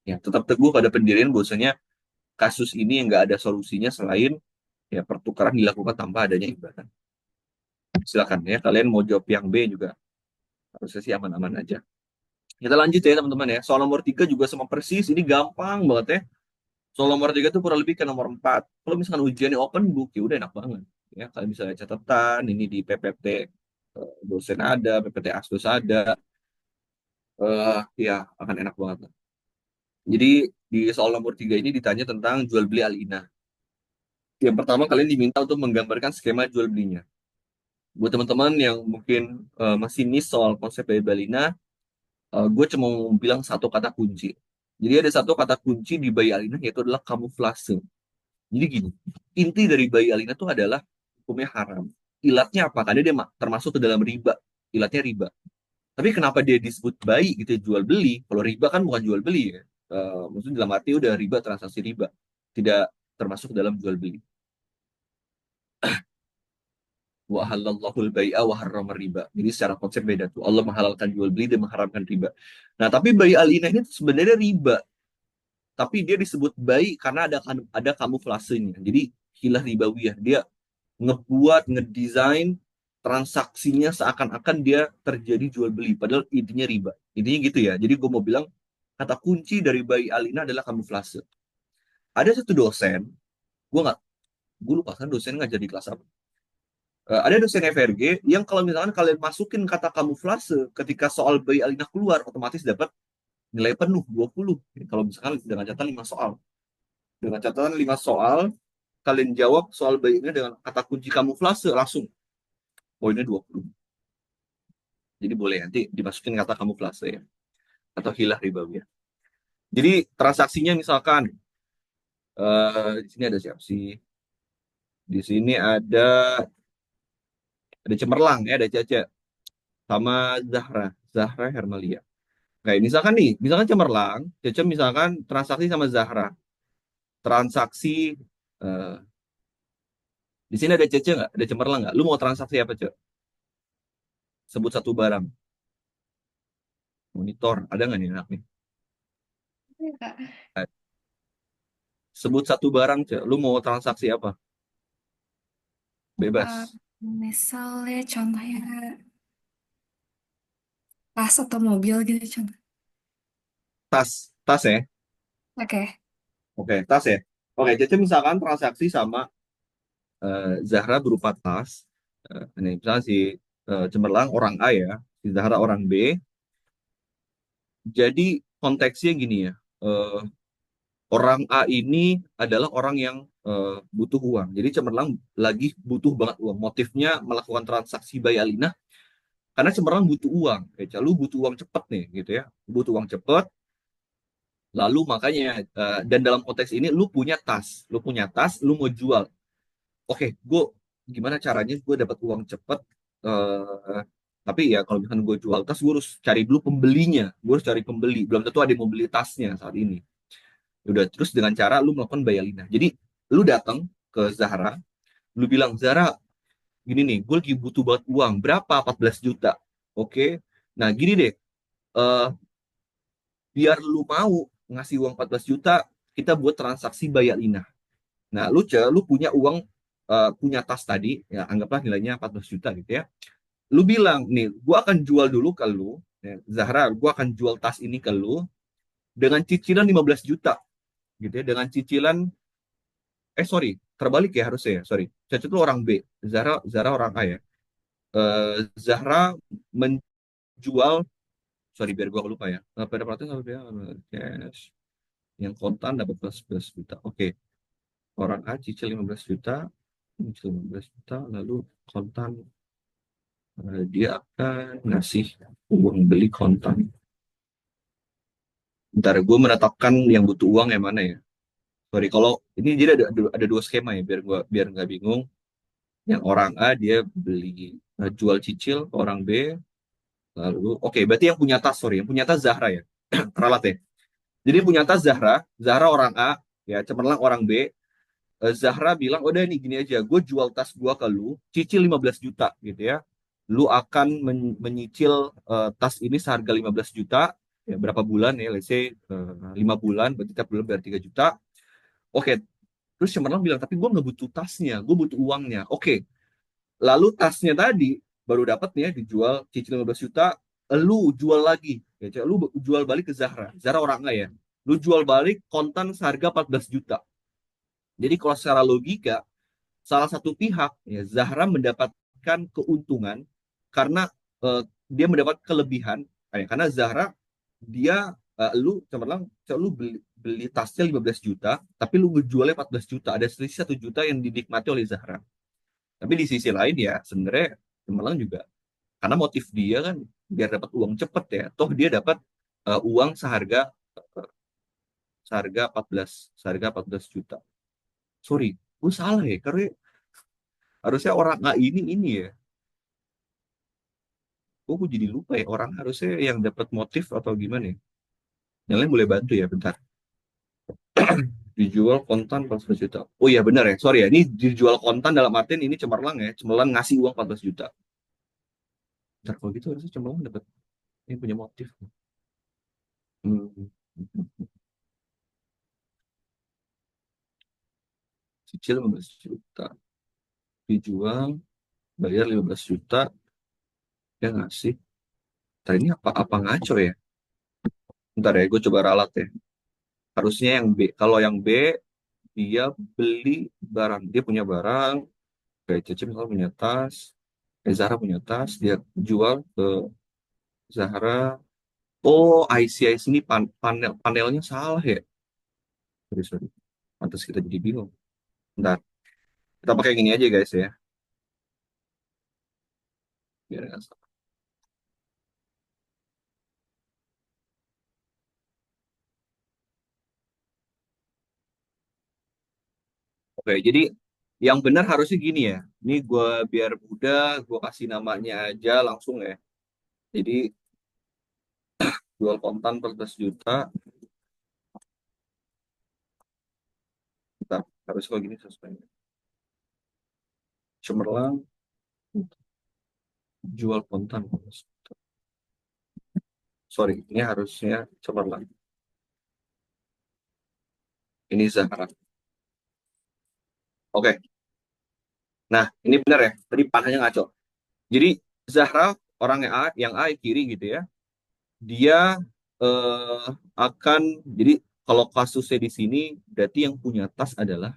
Ya tetap teguh pada pendirian bahwasanya kasus ini yang nggak ada solusinya selain ya pertukaran dilakukan tanpa adanya imbalan. Silakan ya, kalian mau jawab yang B juga harusnya sih aman-aman aja. Kita lanjut ya teman-teman ya. Soal nomor 3 juga sama persis, ini gampang banget ya. Soal nomor 3 tuh kurang lebih ke nomor 4. Kalau misalkan ujiannya open book, ya udah enak banget. Ya, kalian bisa lihat catatan, ini di PPT dosen ada, PPT Asdos ada, ya akan enak banget. Jadi di soal nomor 3 ini ditanya tentang jual beli Alina. Yang pertama kalian diminta untuk menggambarkan skema jual belinya. Buat teman-teman yang mungkin masih miss soal konsep dari Balina, gue cuma mau bilang satu kata kunci. Jadi ada satu kata kunci di bayi Alina yaitu adalah kamuflase. Jadi gini, inti dari bayi Alina itu adalah hukumnya haram. Ilatnya apa? Karena dia termasuk ke dalam riba. Ilatnya riba. Tapi kenapa dia disebut bayi gitu ya, jual beli? Kalau riba kan bukan jual beli ya. Maksudnya dalam arti udah riba, transaksi riba. Tidak termasuk dalam jual beli. Wa halallahul bai'a wa harramar riba. Jadi secara konsep beda tuh. Allah menghalalkan jual beli dan mengharamkan riba. Nah, tapi bayi alina ini sebenarnya riba, tapi dia disebut bayi karena ada kamuflasenya. Jadi hilah ribawiyah. Dia ngebuat, ngedesain transaksinya seakan-akan dia terjadi jual beli, padahal intinya riba. Intinya gitu ya. Jadi gue mau bilang kata kunci dari bayi alina adalah kamuflase. Ada satu dosen, gue lupa kan dosen ngajar di kelas apa. Ada dosen FRG yang kalau misalkan kalian masukin kata kamuflase ketika soal bayi Alina keluar, otomatis dapat nilai penuh 20. Kalau misalkan dengan catatan 5 soal. Dengan catatan 5 soal, kalian jawab soal bayi ini dengan kata kunci kamuflase, langsung poinnya 20. Jadi boleh nanti dimasukin kata kamuflase ya. Atau hilah ribawi ya. Jadi transaksinya misalkan, di sini ada siapa sih? Di sini ada Cemerlang ya, ada Caca. Sama Zahra. Zahra Hermalia. Kayak misalkan nih, misalkan Cemerlang, Cece misalkan transaksi sama Zahra. Transaksi, eh, di sini ada Cece nggak? Ada Cemerlang nggak? Lu mau transaksi apa, Cece? Sebut satu barang. Monitor, ada nggak nih anak nih? Iya, Kak. Eh, Sebut satu barang, Cece. Lu mau transaksi apa? Eh, Bebas. Misalnya contohnya tas atau mobil gitu contoh. Tas, tas ya? Oke. Oke, tas ya. Oke, Cece misalkan transaksi sama Zahra berupa tas. Ini misalnya si Cemerlang orang A ya, si Zahra orang B. Jadi konteksnya gini ya. Eh, Orang A ini adalah orang yang butuh uang. Jadi Cemerlang lagi butuh banget uang. Motifnya melakukan transaksi Bayi Alina karena Cemerlang butuh uang. Kayak lu butuh uang cepet nih, gitu ya. Butuh uang cepet. Lalu makanya dan dalam konteks ini lu punya tas, lu mau jual. Oke, gue gimana caranya gue dapat uang cepet? eh, tapi ya kalau misalnya gue jual tas, gue harus cari dulu pembelinya. Gue harus cari pembeli. Belum tentu ada yang mau beli tasnya saat ini. Udah terus dengan cara lu melakukan bayar lina. Jadi lu datang, ke Zahra, lu bilang, Zahra, gini nih, gue lagi butuh banget uang, berapa? 14 juta. Oke, nah gini deh, eh, biar lu mau ngasih uang 14 juta, kita buat transaksi bayar Ina. Nah, lu punya uang, punya tas tadi, ya anggaplah nilainya 14 juta gitu ya. Lu bilang, nih, gua akan jual dulu ke lu, ya, Zahra, gua akan jual tas ini ke lu dengan cicilan 15 juta, gitu ya, dengan cicilan, sorry, terbalik ya harusnya ya, sorry. Caca itu orang B, Zahra orang A ya. Zahra menjual, sorry biar gua lupa ya. Pada perhatian kalau dia cash, yang kontan dapat 14 juta. Oke, orang A cicil 15 juta, cicil 15 juta, lalu kontan, dia akan ngasih uang beli kontan. Ntar gue menetapkan yang butuh uang yang mana ya. Sorry, kalau ini jadi ada dua skema ya, biar nggak bingung. Yang orang A dia beli, jual cicil ke orang B, lalu oke, berarti yang punya tas, sorry, yang punya tas Zahra ya, ralat ya. Jadi yang punya tas Zahra orang A, ya cemerlang orang B. Zahra bilang, udah nih gini aja, gue jual tas gue ke lu, cicil 15 juta gitu ya. Lu akan menyicil tas ini seharga 15 juta, ya berapa bulan ya, let's say 5 bulan, berarti tiap bulan bayar 3 juta. Oke, terus cemerlang bilang, tapi gue nggak butuh tasnya, gue butuh uangnya. Oke, lalu tasnya tadi baru dapat nih ya, dijual cicil 15 juta, lu jual lagi. Ya, lu jual balik ke Zahra. Zahra orang nggak ya? Lu jual balik kontan seharga 14 juta. Jadi kalau secara logika, salah satu pihak ya Zahra mendapatkan keuntungan karena dia mendapat kelebihan karena Zahra dia lu cemerlang lu beli tasnya 15 juta tapi lu ngejualnya 14 juta, ada selisih 1 juta yang dinikmati oleh Zahra. Tapi di sisi lain ya sebenarnya cemerlang juga karena motif dia kan biar dapat uang cepet ya, toh dia dapat uang eh, seharga 14 juta. Sorry, gue salah ya, karena harusnya orang A ini ya. Gue jadi lupa ya, orang harusnya yang dapat motif atau gimana ya. Yang lain boleh bantu ya, bentar. Dijual kontan 14 juta. Oh iya benar ya, sorry ya. Ini dijual kontan dalam artian ini cemerlang ya. Cemerlang ngasih uang 14 juta. Bentar, kalau gitu harusnya cemerlang dapat ini punya motif. Hmm. Cicil 15 juta. Dijual, bayar 15 juta. Dia ngasih. Ntar ini apa ngaco ya? Bentar ya, gue coba ralat ya. Harusnya yang B. Kalau yang B, dia beli barang. Dia punya barang. Kayak Cece misalnya punya tas. Zahra punya tas. Dia jual ke Zahra. Oh, IC ini panelnya salah ya. Sorry, sorry. Pantas kita jadi bingung. Bentar. Kita pakai gini aja guys ya. Biar nggak salah. Oke, jadi yang benar harusnya gini ya. Ini gue biar mudah, gue kasih namanya aja langsung ya. Jadi jual kontan 14 juta. Bentar, harus kalau gini sesuai. Cemerlang jual kontan 14 juta. Sorry, ini harusnya cemerlang. Ini Zahra. Oke, nah ini benar ya. Tadi panahnya ngaco. Jadi Zahra orang yang A kiri gitu ya. Dia eh, akan jadi kalau kasusnya di sini berarti yang punya tas adalah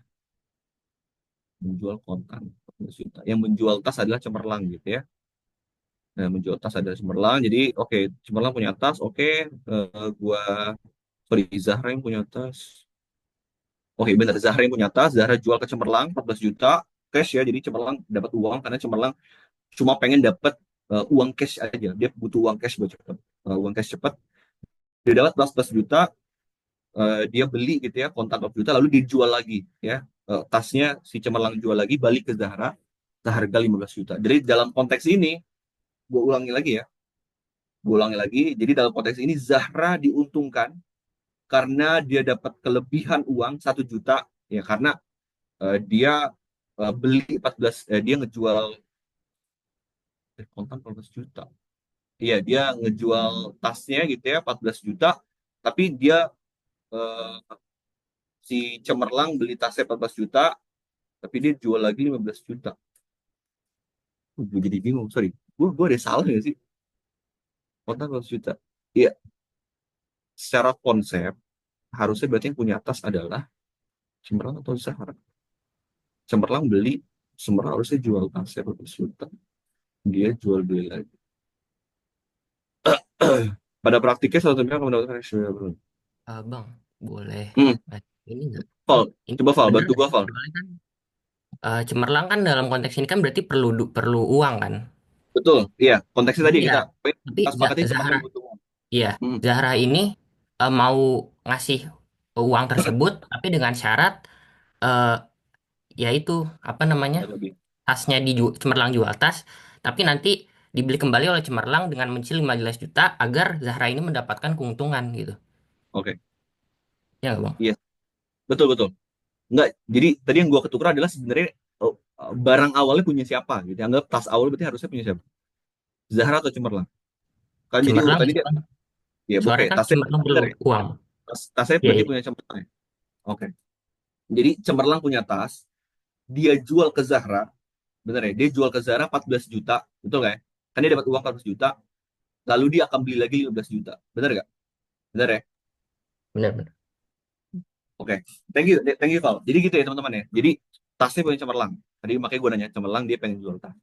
menjual kontan 14 juta. Yang menjual tas adalah cemerlang gitu ya. Nah, menjual tas adalah cemerlang. Jadi oke, cemerlang punya tas. Oke, gua sorry Zahra yang punya tas. Oke, benar Zahra yang punya tas. Zahra jual ke cemerlang 14 juta cash ya. Jadi cemerlang dapat uang karena cemerlang cuma pengen dapat uang cash aja. Dia butuh uang cash buat cepet. Uang cash cepat. Dia dapat 14 juta, dia beli gitu ya kontak 20 juta lalu dijual lagi ya. Tasnya si Cemerlang jual lagi balik ke Zahra seharga 15 juta. Jadi dalam konteks ini gue ulangi lagi ya, gue ulangi lagi. Jadi dalam konteks ini Zahra diuntungkan karena dia dapat kelebihan uang 1 juta ya karena dia beli 14, dia ngejual kontan 14 juta. Iya, dia ngejual tasnya gitu ya 14 juta, tapi dia eh, si Cemerlang beli tasnya 14 juta, tapi dia jual lagi 15 juta. Gue jadi bingung, sorry. Gue ada salah nggak sih? Kontan 14 juta. Iya, secara konsep harusnya berarti yang punya tas adalah Cemerlang atau Zahra. Cemerlang beli, Cemerlang harusnya jual tasnya 14 juta. Dia jual beli lagi. Pada praktiknya satu pihak mendapatkan ekstrim. Bang, boleh Hmm, ini nggak? Val, Ini coba Val, bener bantu nggak gua sih? Val. Soalnya kan cemerlang kan dalam konteks ini kan berarti perlu uang kan? Betul, iya. Konteksnya Tapi tadi ya, tapi kita sepakati Zahra, Cemerlang butuh uang. iya, Hmm, Zahra ini mau ngasih uang tersebut, tapi dengan syarat eh yaitu apa namanya, ada lebih. tasnya Cemerlang jual tas, tapi nanti dibeli kembali oleh Cemerlang dengan mencil 15 juta agar Zahra ini mendapatkan keuntungan gitu. Oke, Ya nggak, Bang? iya, betul betul. Enggak, jadi tadi yang gua ketukar adalah sebenarnya barang awalnya punya siapa gitu. Anggap tas awal berarti harusnya punya siapa? Zahra atau Cemerlang? Kan jadi Cemerlang urutannya itu dia, kan ya oke, suaranya kan tasnya Cemerlang perlu bener ya. uang. Tasnya Iya, berarti iya. punya Cemerlang ya. Oke. Jadi Cemerlang punya tas, dia jual ke Zahra, bener ya? Dia jual ke Zahra 14 juta, betul nggak ya? Kan dia dapat uang 14 juta, lalu dia akan beli lagi 15 juta. Bener nggak? Bener ya? Benar-benar. Oke, thank you Val. Jadi gitu ya teman-teman ya. Jadi tasnya punya Cemerlang. Tadi makanya gue nanya Cemerlang dia pengen jual tas.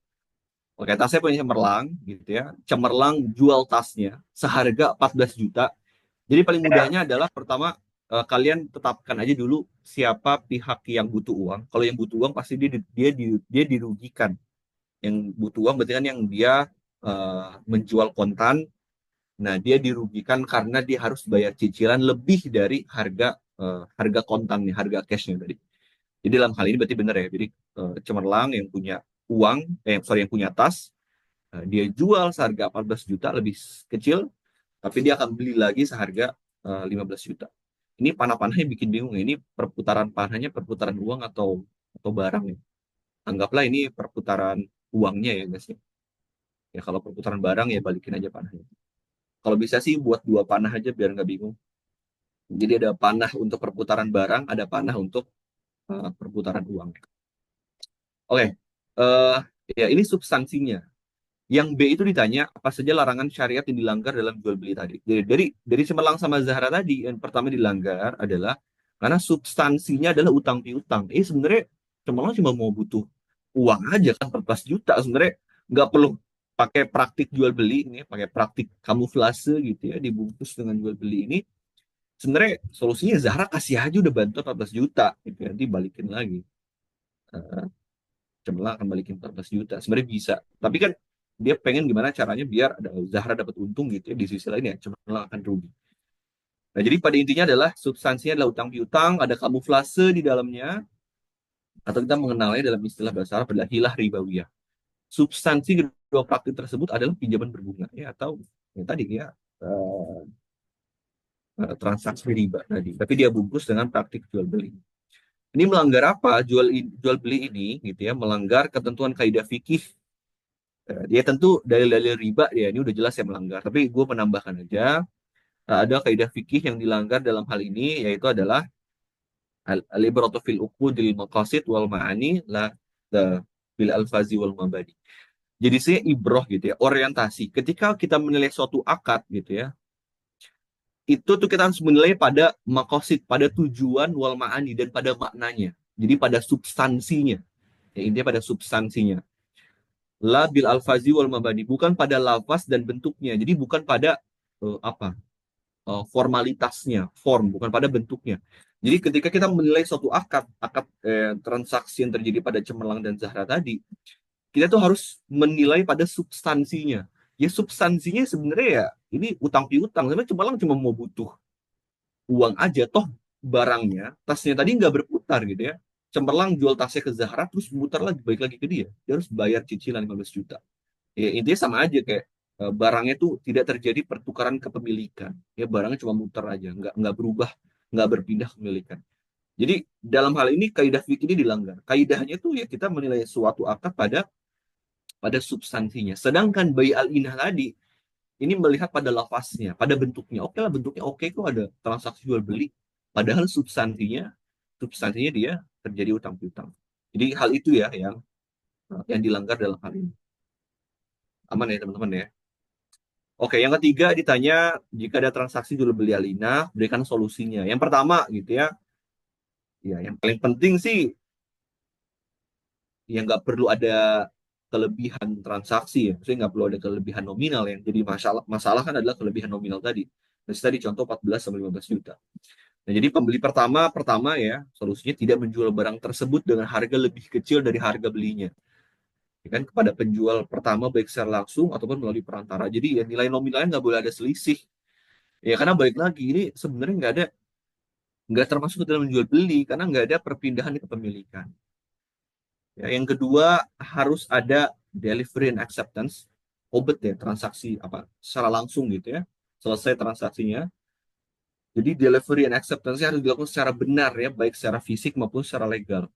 Oke, tasnya punya Cemerlang gitu ya. Cemerlang jual tasnya seharga 14 juta. Jadi paling mudahnya adalah pertama kalian tetapkan aja dulu siapa pihak yang butuh uang. Kalau yang butuh uang pasti dia dirugikan. Yang butuh uang berarti kan yang dia menjual kontan. Nah, dia dirugikan karena dia harus bayar cicilan lebih dari harga kontannya, harga cashnya tadi. Jadi dalam hal ini berarti benar ya. Jadi Cemerlang yang punya uang, sorry yang punya tas, dia jual seharga 14 juta lebih kecil, tapi dia akan beli lagi seharga 15 juta. Ini panah-panahnya bikin bingung ya. Ini perputaran panahnya perputaran uang atau barang ya. Anggaplah ini perputaran uangnya ya guys ya. Ya kalau perputaran barang ya balikin aja panahnya. Kalau bisa sih buat dua panah aja biar nggak bingung. Jadi ada panah untuk perputaran barang, ada panah untuk perputaran uang. Oke, eh ya ini substansinya. Yang B itu ditanya apa saja larangan syariat yang dilanggar dalam jual beli tadi. Jadi dari Cemerlang sama Zahra tadi yang pertama dilanggar adalah karena substansinya adalah utang piutang. Sebenarnya Cemerlang cuma mau butuh uang aja kan 14 juta sebenarnya nggak perlu pakai praktik jual beli ini, pakai praktik kamuflase gitu ya dibungkus dengan jual beli ini. Sebenarnya solusinya Zahra kasih aja udah bantu 14 juta gitu ya, nanti balikin lagi. Eh, Cemerlang akan balikin 14 juta. Sebenarnya bisa. Tapi kan dia pengen gimana caranya biar ada Zahra dapat untung gitu ya. Di sisi lain ya Cemerlang akan rugi. Nah, jadi pada intinya adalah substansinya adalah utang piutang, ada kamuflase di dalamnya, atau kita mengenalnya dalam istilah bahasa Arab adalah hilah ribawiyah. Substansi kedua praktik tersebut adalah pinjaman berbunga ya atau yang tadi ya eh, transaksi riba tadi. Tapi dia bungkus dengan praktik jual beli. Ini melanggar apa? Jual beli ini gitu ya, melanggar ketentuan kaidah fikih. Dia tentu dalil-dalil riba ya ini udah jelas ya melanggar. Tapi gue menambahkan aja ada kaidah fikih yang dilanggar dalam hal ini yaitu adalah al-ibratu fil uqudil maqasid wal ma'ani la bil alfazi wal mabadi. Jadi saya ibroh gitu ya, orientasi. Ketika kita menilai suatu akad gitu ya, itu tuh kita harus menilai pada makosid, pada tujuan wal ma'ani dan pada maknanya. Jadi pada substansinya. Ya, intinya pada substansinya. La bil alfazi wal mabani, bukan pada lafaz dan bentuknya. Jadi bukan pada apa? Formalitasnya, form, bukan pada bentuknya. Jadi ketika kita menilai suatu akad transaksi yang terjadi pada Cemerlang dan Zahra tadi, kita tuh harus menilai pada substansinya. Ya substansinya sebenarnya ya ini utang piutang. Sebenarnya Cemerlang cuma mau butuh uang aja, toh barangnya, tasnya tadi nggak berputar gitu ya. Cemerlang jual tasnya ke Zahra, terus mutar lagi, balik lagi ke dia. Dia harus bayar cicilan 15 juta. Ya, intinya sama aja kayak barangnya tuh tidak terjadi pertukaran kepemilikan. Ya barangnya cuma muter aja, nggak berubah, nggak berpindah kepemilikan. Jadi dalam hal ini kaidah fikih ini dilanggar. Kaidahnya itu ya kita menilai suatu akad pada substansinya. Sedangkan bai al-inah tadi ini melihat pada lafaznya, pada bentuknya. Oke lah bentuknya oke kok ada transaksi jual beli. Padahal substansinya dia terjadi utang piutang. Jadi hal itu ya yang dilanggar dalam hal ini. Aman ya teman-teman ya. Oke, yang ketiga ditanya jika ada transaksi jual beli alina, berikan solusinya. Yang pertama gitu ya yang paling penting sih yang nggak perlu ada kelebihan transaksi ya. Maksudnya nggak perlu ada kelebihan nominal yang jadi masalah kan adalah kelebihan nominal tadi. Nah, tadi contoh 14 sampai 15 juta. Nah, jadi pembeli pertama ya solusinya tidak menjual barang tersebut dengan harga lebih kecil dari harga belinya. Ya kan kepada penjual pertama baik secara langsung ataupun melalui perantara. Jadi ya nilai nominalnya nggak boleh ada selisih. Ya karena balik lagi ini sebenarnya nggak termasuk ke dalam menjual beli karena nggak ada perpindahan kepemilikan. Ya, yang kedua harus ada delivery and acceptance, obet ya transaksi apa secara langsung gitu ya selesai transaksinya. Jadi delivery and acceptance harus dilakukan secara benar ya baik secara fisik maupun secara legal.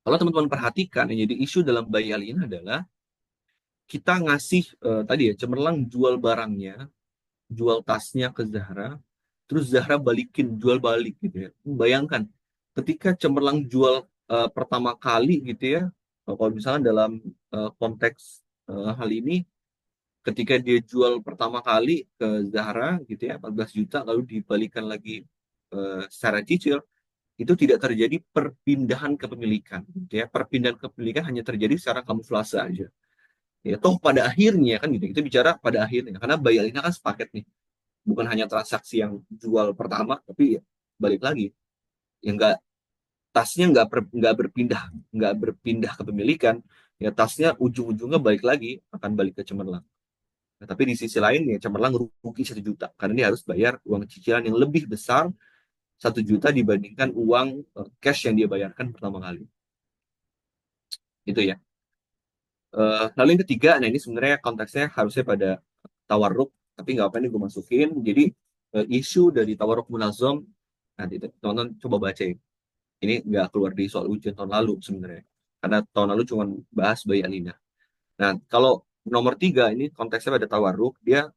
Kalau teman-teman perhatikan yang jadi isu dalam bayal ini adalah kita ngasih tadi ya cemerlang jual barangnya, jual tasnya ke Zahra, terus Zahra balikin jual balik gitu ya. Bayangkan ketika cemerlang jual pertama kali gitu ya, kalau misalnya dalam konteks hal ini ketika dia jual pertama kali ke Zahra gitu ya 14 juta lalu dibalikan lagi secara cicil itu tidak terjadi perpindahan kepemilikan gitu ya perpindahan kepemilikan hanya terjadi secara kamuflase aja ya toh pada akhirnya kan gitu kita bicara pada akhirnya karena bayarnya kan sepaket nih bukan hanya transaksi yang jual pertama tapi ya, balik lagi yang enggak tasnya nggak berpindah kepemilikan ya tasnya ujung-ujungnya balik lagi akan balik ke Cemerlang. Nah, tapi di sisi lain ya Cemerlang rugi 1 juta karena dia harus bayar uang cicilan yang lebih besar 1 juta dibandingkan uang cash yang dia bayarkan pertama kali. Itu ya. Lalu yang ketiga, nah ini sebenarnya konteksnya harusnya pada tawarruk, tapi nggak apa ini gue masukin. Jadi isu dari tawarruk munazom, nanti teman-teman coba baca ya. Ini nggak keluar di soal ujian tahun lalu sebenarnya. Karena tahun lalu cuma bahas bayi Alina. Nah, kalau nomor 3 ini konteksnya pada tawarruk, dia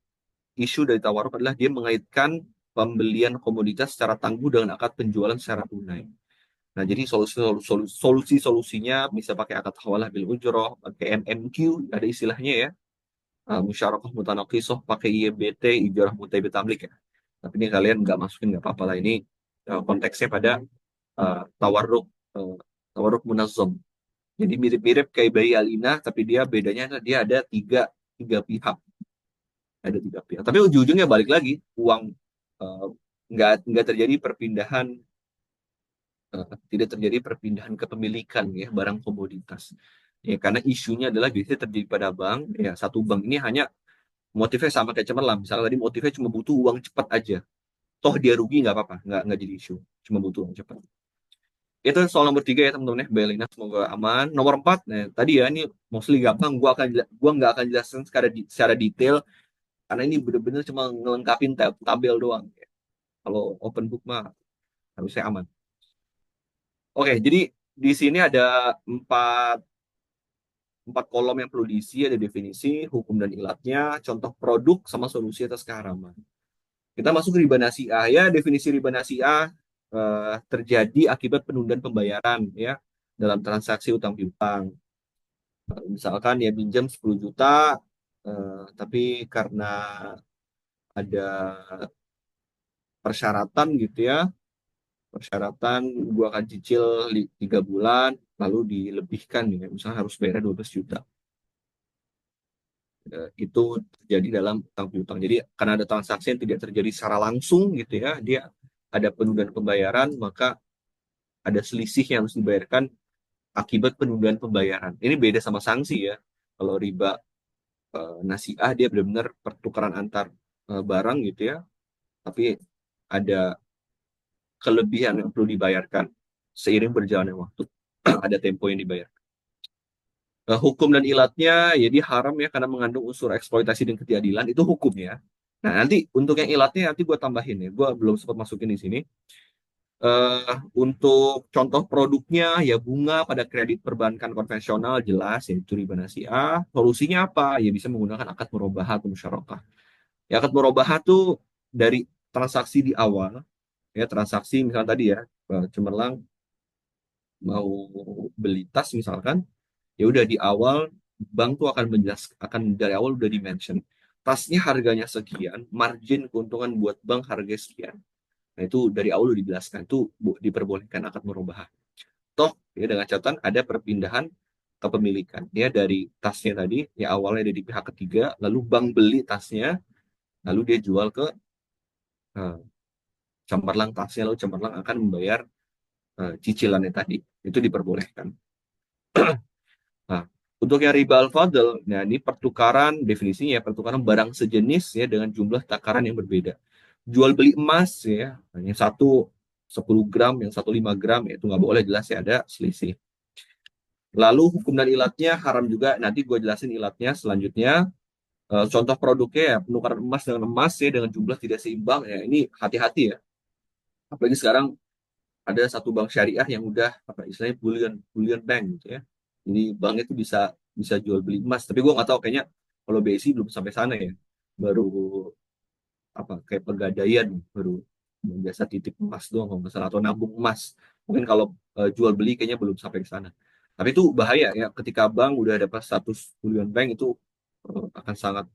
isu dari tawarruk adalah dia mengaitkan pembelian komoditas secara tangguh dengan akad penjualan secara tunai. Nah, jadi solusinya bisa pakai akad hawalah bil ujroh, pakai MMQ, ada istilahnya ya. Musyarakah mutanaqisah, pakai IBT, ijarah mutai tamlik ya. Tapi ini kalian nggak masukin, nggak apa-apa lah. Ini konteksnya pada tawarruk, uh, tawarruk munazzam. Jadi mirip-mirip kayak bayi Alina, tapi dia bedanya dia ada tiga pihak. Ada 3 pihak. Tapi ujung-ujungnya balik lagi, uang uh, nggak terjadi perpindahan tidak terjadi perpindahan kepemilikan ya barang komoditas. Ya karena isunya adalah biasanya terjadi pada bank, ya satu bank ini hanya motifnya sama kayak Cemerlang. Misalnya tadi motifnya cuma butuh uang cepat aja. Toh dia rugi nggak apa-apa, nggak jadi isu. Cuma butuh uang cepat. Itu soal nomor 3 ya teman-teman ya. Belina semoga aman. Nomor 4, nah tadi ya ini mostly gampang. Gua nggak akan jelaskan secara detail karena ini benar-benar cuma ngelengkapin tabel doang. Kalau open book mah harusnya aman. Oke, jadi di sini ada empat empat kolom yang perlu diisi, ada definisi, hukum dan ilatnya, contoh produk sama solusi atas keharaman. Kita masuk ke riba nasi'ah ya, definisi riba nasi'ah terjadi akibat penundaan pembayaran ya dalam transaksi utang piutang. Misalkan ya pinjam 10 juta tapi karena ada persyaratan gitu ya, persyaratan gua akan cicil 3 bulan lalu dilebihkan ya, misalnya harus bayar 12 juta. Itu terjadi dalam utang piutang. Jadi karena ada transaksi yang tidak terjadi secara langsung gitu ya, dia ada penundaan pembayaran, maka ada selisih yang harus dibayarkan akibat penundaan pembayaran. Ini beda sama sanksi ya. Kalau riba nasi'ah dia benar-benar pertukaran antar barang gitu ya, tapi ada kelebihan yang perlu dibayarkan seiring berjalannya waktu. Ada tempo yang dibayar. Hukum dan ilatnya, jadi haram ya karena mengandung unsur eksploitasi dan ketidakadilan itu hukumnya. Nah nanti untuk yang ilatnya nanti gue tambahin ya, gue belum sempat masukin di sini. Untuk contoh produknya ya bunga pada kredit perbankan konvensional jelas yaitu riba nasiah. Solusinya apa? Ya bisa menggunakan akad murabahah atau musyarakah. Ya akad murabahah tuh dari transaksi di awal, ya transaksi misalnya tadi ya cemerlang mau beli tas misalkan, ya udah di awal bank tuh akan menjelaskan, akan dari awal udah dimention tasnya harganya sekian, margin keuntungan buat bank harga sekian. Nah itu dari awal udah dijelaskan tuh diperbolehkan akad murabahah. Toh ya dengan catatan ada perpindahan kepemilikan ya dari tasnya tadi ya awalnya dari pihak ketiga lalu bank beli tasnya lalu dia jual ke eh, Cemerlang tasnya lalu Cemerlang akan membayar cicilannya tadi itu diperbolehkan. Nah, untuk yang riba al-fadl, nah ini pertukaran definisinya ya pertukaran barang sejenis ya dengan jumlah takaran yang berbeda. Jual beli emas ya, yang satu 10 gram, yang satu 5 gram ya itu nggak boleh jelas ya ada selisih. Lalu hukum dan ilatnya haram juga. Nanti gue jelasin ilatnya selanjutnya. Contoh produknya ya penukaran emas dengan emas ya dengan jumlah tidak seimbang ya ini hati-hati ya. Apalagi sekarang ada satu bank syariah yang udah apa istilahnya bullion bullion bank gitu ya. Jadi bank itu bisa bisa jual beli emas. Tapi gue nggak tahu kayaknya kalau BSI belum sampai sana ya. Baru apa kayak pegadaian baru biasa titip emas doang kalau nggak salah atau nabung emas. Mungkin kalau jual beli kayaknya belum sampai ke sana. Tapi itu bahaya ya ketika bank udah dapat status bullion bank itu akan sangat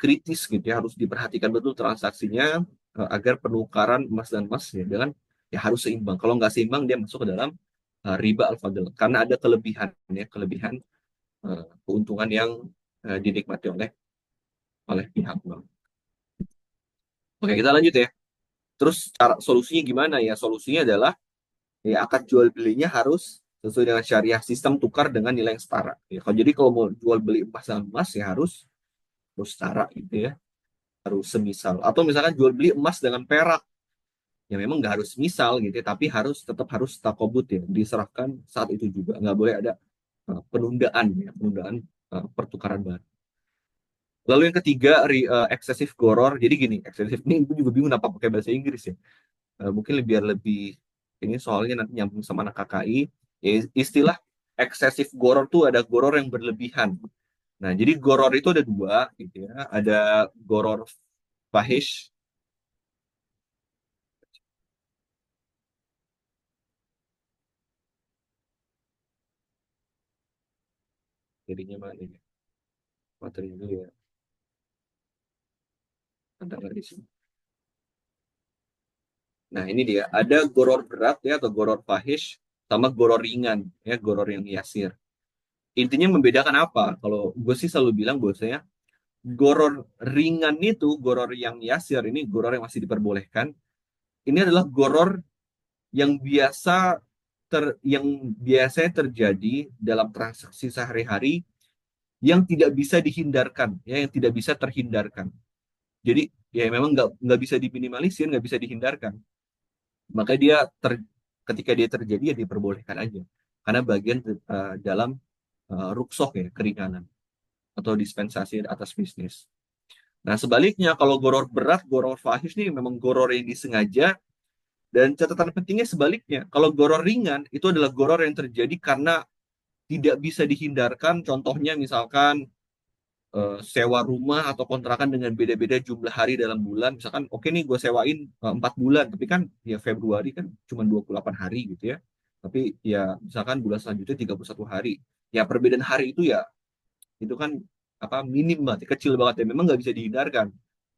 kritis gitu ya harus diperhatikan betul transaksinya agar penukaran emas dan emas ya dengan ya harus seimbang. Kalau nggak seimbang dia masuk ke dalam riba al-fadl karena ada kelebihan ya kelebihan keuntungan yang dinikmati oleh oleh pihak bank. Oke kita lanjut ya. Terus cara solusinya gimana ya? Solusinya adalah ya akad jual belinya harus sesuai dengan syariah sistem tukar dengan nilai yang setara. Ya, kalau jadi kalau mau jual beli emas dan emas ya harus setara gitu ya, harus semisal. Atau misalkan jual beli emas dengan perak ya memang nggak harus misal gitu ya, tapi tetap harus takobut ya diserahkan saat itu juga nggak boleh ada penundaan ya penundaan pertukaran barang. Lalu yang ketiga eksesif goror. Jadi gini eksesif ini gue juga bingung apa pakai bahasa Inggris ya. Mungkin biar lebih ini soalnya nanti nyambung sama anak KKI ya istilah eksesif goror tuh ada goror yang berlebihan. Nah jadi goror itu ada dua gitu ya ada goror fahish jadinya mana ini materi dulu ya ada nggak di sini. Nah, ini dia. Ada goror berat ya atau goror fahish sama goror ringan ya, goror yang yasir. Intinya membedakan apa? Kalau gue sih selalu bilang bahwasanya goror ringan itu, goror yang yasir ini goror yang masih diperbolehkan. Ini adalah goror yang yang biasanya terjadi dalam transaksi sehari-hari yang tidak bisa dihindarkan, ya, yang tidak bisa terhindarkan. Jadi ya memang nggak bisa diminimalisir, nggak bisa dihindarkan. Maka ketika dia terjadi ya diperbolehkan aja karena bagian dalam rukshoh ya keringanan atau dispensasi atas bisnis. Nah sebaliknya kalau goror berat, goror fahish nih memang goror yang disengaja dan catatan pentingnya sebaliknya. Kalau goror ringan itu adalah goror yang terjadi karena tidak bisa dihindarkan. Contohnya misalkan sewa rumah atau kontrakan dengan beda-beda jumlah hari dalam bulan. Misalkan, oke nih gue sewain 4 bulan, tapi kan ya Februari kan cuma 28 hari gitu ya. Tapi ya misalkan bulan selanjutnya 31 hari. Ya perbedaan hari itu kan apa minim banget, kecil banget ya. Memang nggak bisa dihindarkan.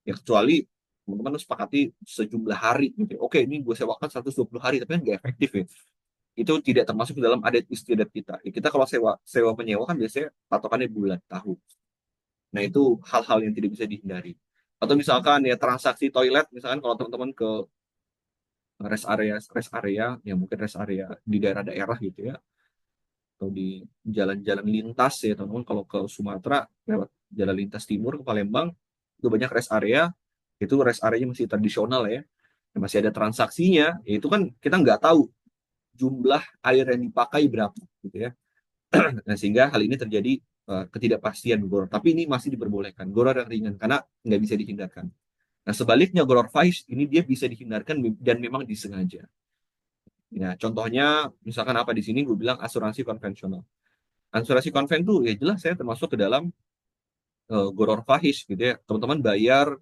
Ya kecuali teman-teman sepakati sejumlah hari gitu. Oke, ini gue sewakan 120 hari, tapi kan nggak efektif ya. Itu tidak termasuk dalam adat istiadat kita. Ya, kita kalau sewa sewa menyewa kan biasanya patokannya bulan, tahun. Nah, itu hal-hal yang tidak bisa dihindari. Atau misalkan ya transaksi toilet, misalkan kalau teman-teman ke rest area, ya mungkin rest area di daerah-daerah gitu ya, atau di jalan-jalan lintas ya teman-teman, kalau ke Sumatera, lewat jalan lintas timur ke Palembang, itu banyak rest area, itu rest area masih tradisional ya, masih ada transaksinya, ya itu kan kita nggak tahu jumlah air yang dipakai berapa gitu ya. Nah, sehingga hal ini terjadi ketidakpastian goror. Tapi ini masih diperbolehkan. Goror yang ringan karena nggak bisa dihindarkan. Nah, sebaliknya goror fahish ini dia bisa dihindarkan dan memang disengaja. Ya, contohnya misalkan apa di sini gue bilang asuransi konvensional. Asuransi konven tuh ya jelas saya termasuk ke dalam goror fahish gitu ya. Teman-teman bayar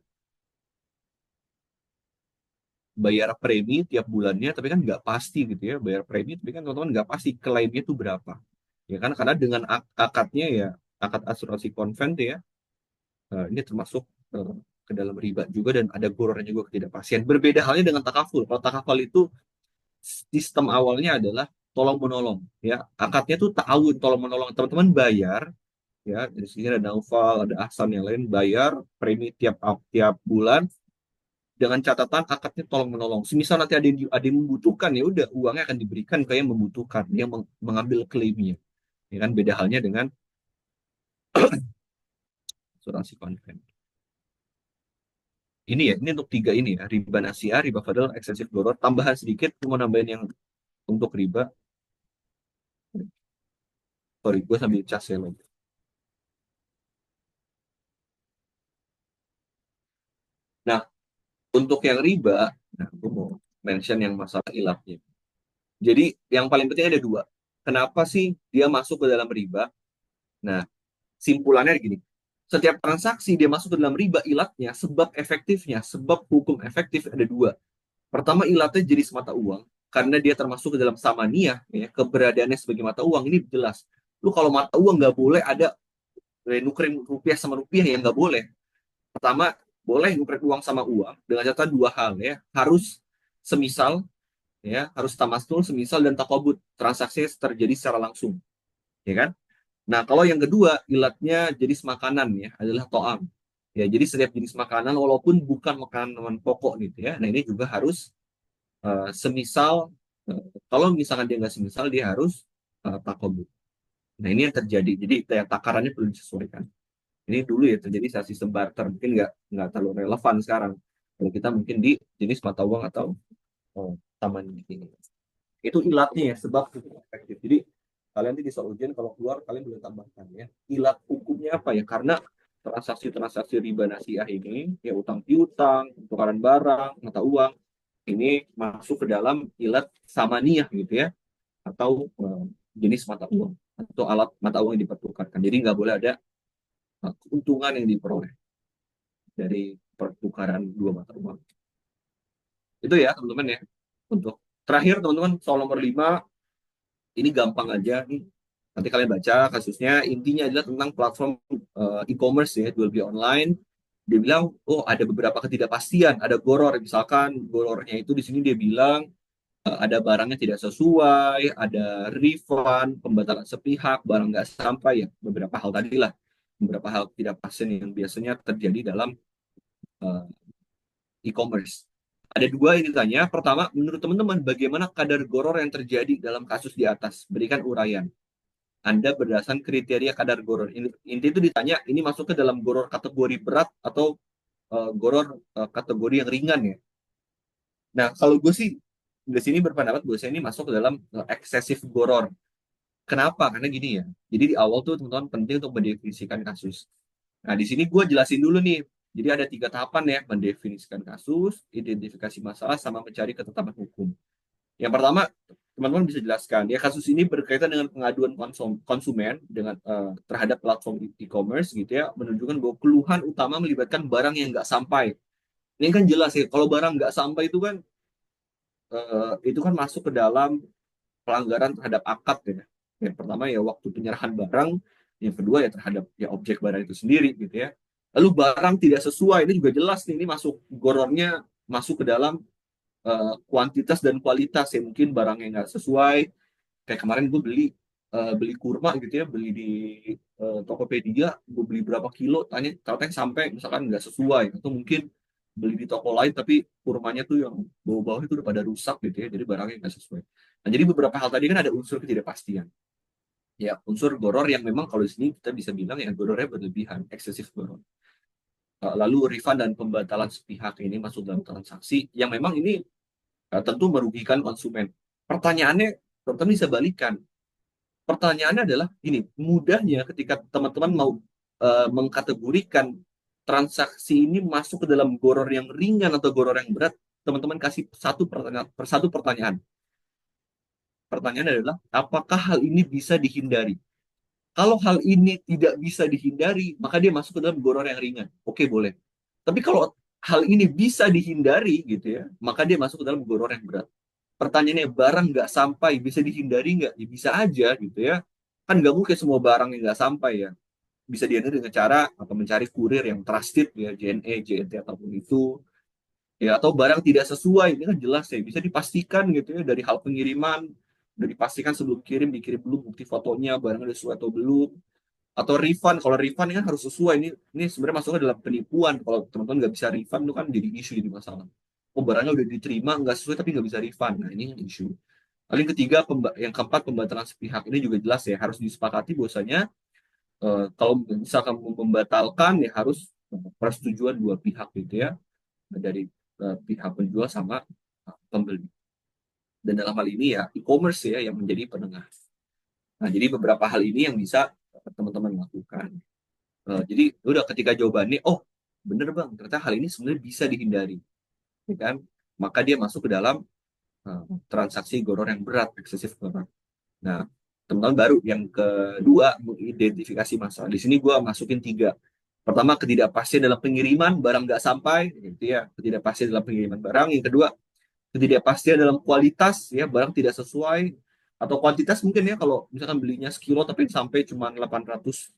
bayar premi tiap bulannya tapi kan nggak pasti gitu ya. Bayar premi tapi kan teman-teman nggak pasti klaimnya tuh berapa. Ya kan karena dengan akadnya ya akad asuransi konven tuh ya ini termasuk eh, ke dalam riba juga dan ada gorornya juga ketidakpastian. Berbeda halnya dengan takaful. Kalau takaful itu sistem awalnya adalah tolong menolong ya. Akadnya tuh ta'awun tolong menolong. Teman-teman bayar ya dari sini ada Naufal, ada Ahsan yang lain bayar premi tiap tiap bulan dengan catatan akadnya tolong menolong. Semisal nanti ada yang membutuhkan ya udah uangnya akan diberikan ke yang membutuhkan, yang mengambil klaimnya. Ya kan beda halnya dengan asuransi konven. Ini ya, ini untuk tiga ini ya, riba nasiah, riba fadl, eksesif doror. Tambahan sedikit, mau nambahin yang untuk riba. Sorry, gue sambil cas ya. Nah, untuk yang riba, nah, gue mau mention yang masalah ilatnya. Jadi, yang paling penting ada dua. Kenapa sih dia masuk ke dalam riba? Nah, simpulannya gini. Setiap transaksi dia masuk ke dalam riba, ilatnya, sebab efektifnya, sebab hukum efektif ada dua. Pertama, ilatnya jadi semata uang. Karena dia termasuk ke dalam samaniyah, ya, keberadaannya sebagai mata uang, ini jelas. Lu kalau mata uang nggak boleh ada nukerin rupiah sama rupiah yang nggak boleh. Pertama, boleh nukerin uang sama uang dengan catatan dua hal ya. Harus semisal ya, harus tamastul, semisal dan takobut. Transaksi terjadi secara langsung, ya kan? Nah, kalau yang kedua, ilatnya jenis makanan ya, adalah to'am. Ya, jadi setiap jenis makanan walaupun bukan makanan pokok gitu ya. Nah, ini juga harus semisal kalau misalkan dia nggak semisal dia harus takobut. Nah, ini yang terjadi. Jadi takarannya perlu disesuaikan. Ini dulu ya terjadi saat sistem barter, mungkin nggak terlalu relevan sekarang. Kalau kita mungkin di jenis mata uang atau taman ini. Itu ilatnya ya, sebab hukum efektif. Jadi kalian di soal ujian kalau keluar kalian boleh tambahkan ya. Ilat hukumnya apa ya? Karena transaksi-transaksi riba nasiah ini, ya utang piutang, tukaran barang, mata uang, ini masuk ke dalam ilat samaniyah gitu ya, atau jenis mata uang atau alat mata uang yang dipertukarkan. Jadi nggak boleh ada keuntungan yang diperoleh dari pertukaran dua mata uang. Itu ya teman-teman ya. Untuk terakhir teman-teman soal nomor 5 ini gampang aja nih. Nanti kalian baca kasusnya. Intinya adalah tentang platform e-commerce ya, jual beli online. Dia bilang, oh ada beberapa ketidakpastian, ada goror. Misalkan gorornya itu di sini dia bilang ada barangnya tidak sesuai, ada refund, pembatalan sepihak, barang nggak sampai ya, beberapa hal tadi lah, beberapa hal tidak pastian yang biasanya terjadi dalam uh, e-commerce. Ada dua yang ditanya. Pertama, menurut teman-teman, bagaimana kadar goror yang terjadi dalam kasus di atas? Berikan uraian. Anda berdasarkan kriteria kadar goror. Inti itu ditanya, ini masuk ke dalam goror kategori berat atau goror kategori yang ringan ya. Nah, kalau gue sih di sini berpendapat bahwa ini masuk ke dalam eksesif goror. Kenapa? Karena gini ya. Jadi di awal tuh teman-teman penting untuk mendefinisikan kasus. Nah, di sini gue jelasin dulu nih. Jadi ada tiga tahapan ya, mendefinisikan kasus, identifikasi masalah, sama mencari ketetapan hukum. Yang pertama, teman-teman bisa jelaskan ya kasus ini berkaitan dengan pengaduan konsumen dengan terhadap platform e-commerce gitu ya, menunjukkan bahwa keluhan utama melibatkan barang yang nggak sampai. Ini kan jelas ya, kalau barang nggak sampai itu kan masuk ke dalam pelanggaran terhadap akad ya. Yang pertama ya waktu penyerahan barang, yang kedua ya terhadap ya objek barang itu sendiri gitu ya. Lalu barang tidak sesuai, ini juga jelas nih, ini masuk gorornya masuk ke dalam kuantitas dan kualitas ya, mungkin barang yang nggak sesuai. Kayak kemarin gue beli kurma gitu ya, beli di Tokopedia, gue beli berapa kilo, ternyata sampai misalkan nggak sesuai, atau mungkin beli di toko lain tapi kurmanya tuh yang bawah-bawah itu udah pada rusak gitu ya, jadi barangnya nggak sesuai. Nah, jadi beberapa hal tadi kan ada unsur ketidakpastian. Ya, unsur goror yang memang kalau di sini kita bisa bilang ya gorornya berlebihan, eksesif goror. Lalu refund dan pembatalan sepihak ini masuk dalam transaksi yang memang ini tentu merugikan konsumen. Pertanyaannya, teman-teman bisa balikan. Pertanyaannya adalah ini, mudahnya ketika teman-teman mau mengkategorikan transaksi ini masuk ke dalam goror yang ringan atau goror yang berat, teman-teman kasih satu pertanyaan. Pertanyaan adalah, apakah hal ini bisa dihindari? Kalau hal ini tidak bisa dihindari, maka dia masuk ke dalam goror yang ringan. Oke, boleh. Tapi kalau hal ini bisa dihindari, gitu ya, maka dia masuk ke dalam goror yang berat. Pertanyaannya, barang nggak sampai, bisa dihindari nggak? Ya bisa aja, gitu ya. Kan nggak mungkin semua barang yang nggak sampai ya. Bisa dihindari dengan cara atau mencari kurir yang trusted, ya, JNE, JNT, ataupun itu. Ya, atau barang tidak sesuai, ini kan jelas ya, bisa dipastikan gitu ya, dari hal pengiriman, udah dipastikan sebelum dikirim belum, bukti fotonya, barangnya udah sesuai atau belum. Atau refund, kalau refund ini kan harus sesuai, ini sebenarnya masuknya dalam penipuan. Kalau teman-teman nggak bisa refund itu kan jadi isu, jadi masalah. Oh, barangnya udah diterima nggak sesuai tapi nggak bisa refund, nah ini isu. Lalu yang ketiga, yang keempat, pembatalan sepihak. Ini juga jelas ya, harus disepakati bahwasanya kalau misalkan membatalkan ya harus persetujuan dua pihak gitu ya, dari pihak penjual sama pembeli. Dan dalam hal ini ya e-commerce ya yang menjadi penengah. Nah, jadi beberapa hal ini yang bisa teman-teman lakukan. Jadi udah ketika jawabannya, oh bener bang, ternyata hal ini sebenarnya bisa dihindari, ya kan? Maka dia masuk ke dalam transaksi goror yang berat, eksesif goror. Nah, teman-teman baru yang kedua, mengidentifikasi masalah. Di sini gue masukin tiga. Pertama, ketidakpastian dalam pengiriman, barang nggak sampai, gitu ya. Ketidakpastian dalam pengiriman barang. Yang kedua, ketidakpastian dalam kualitas, ya, barang tidak sesuai. Atau kuantitas mungkin ya, kalau misalkan belinya sekilo tapi sampai cuma 800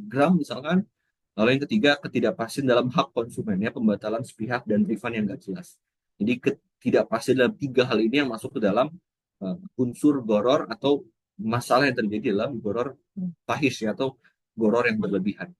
gram misalkan. Lalu yang ketiga, ketidakpastian dalam hak konsumen, ya, pembatalan sepihak dan refund yang nggak jelas. Jadi ketidakpastian dalam tiga hal ini yang masuk ke dalam unsur goror atau masalah yang terjadi dalam goror fahish ya, atau goror yang berlebihan.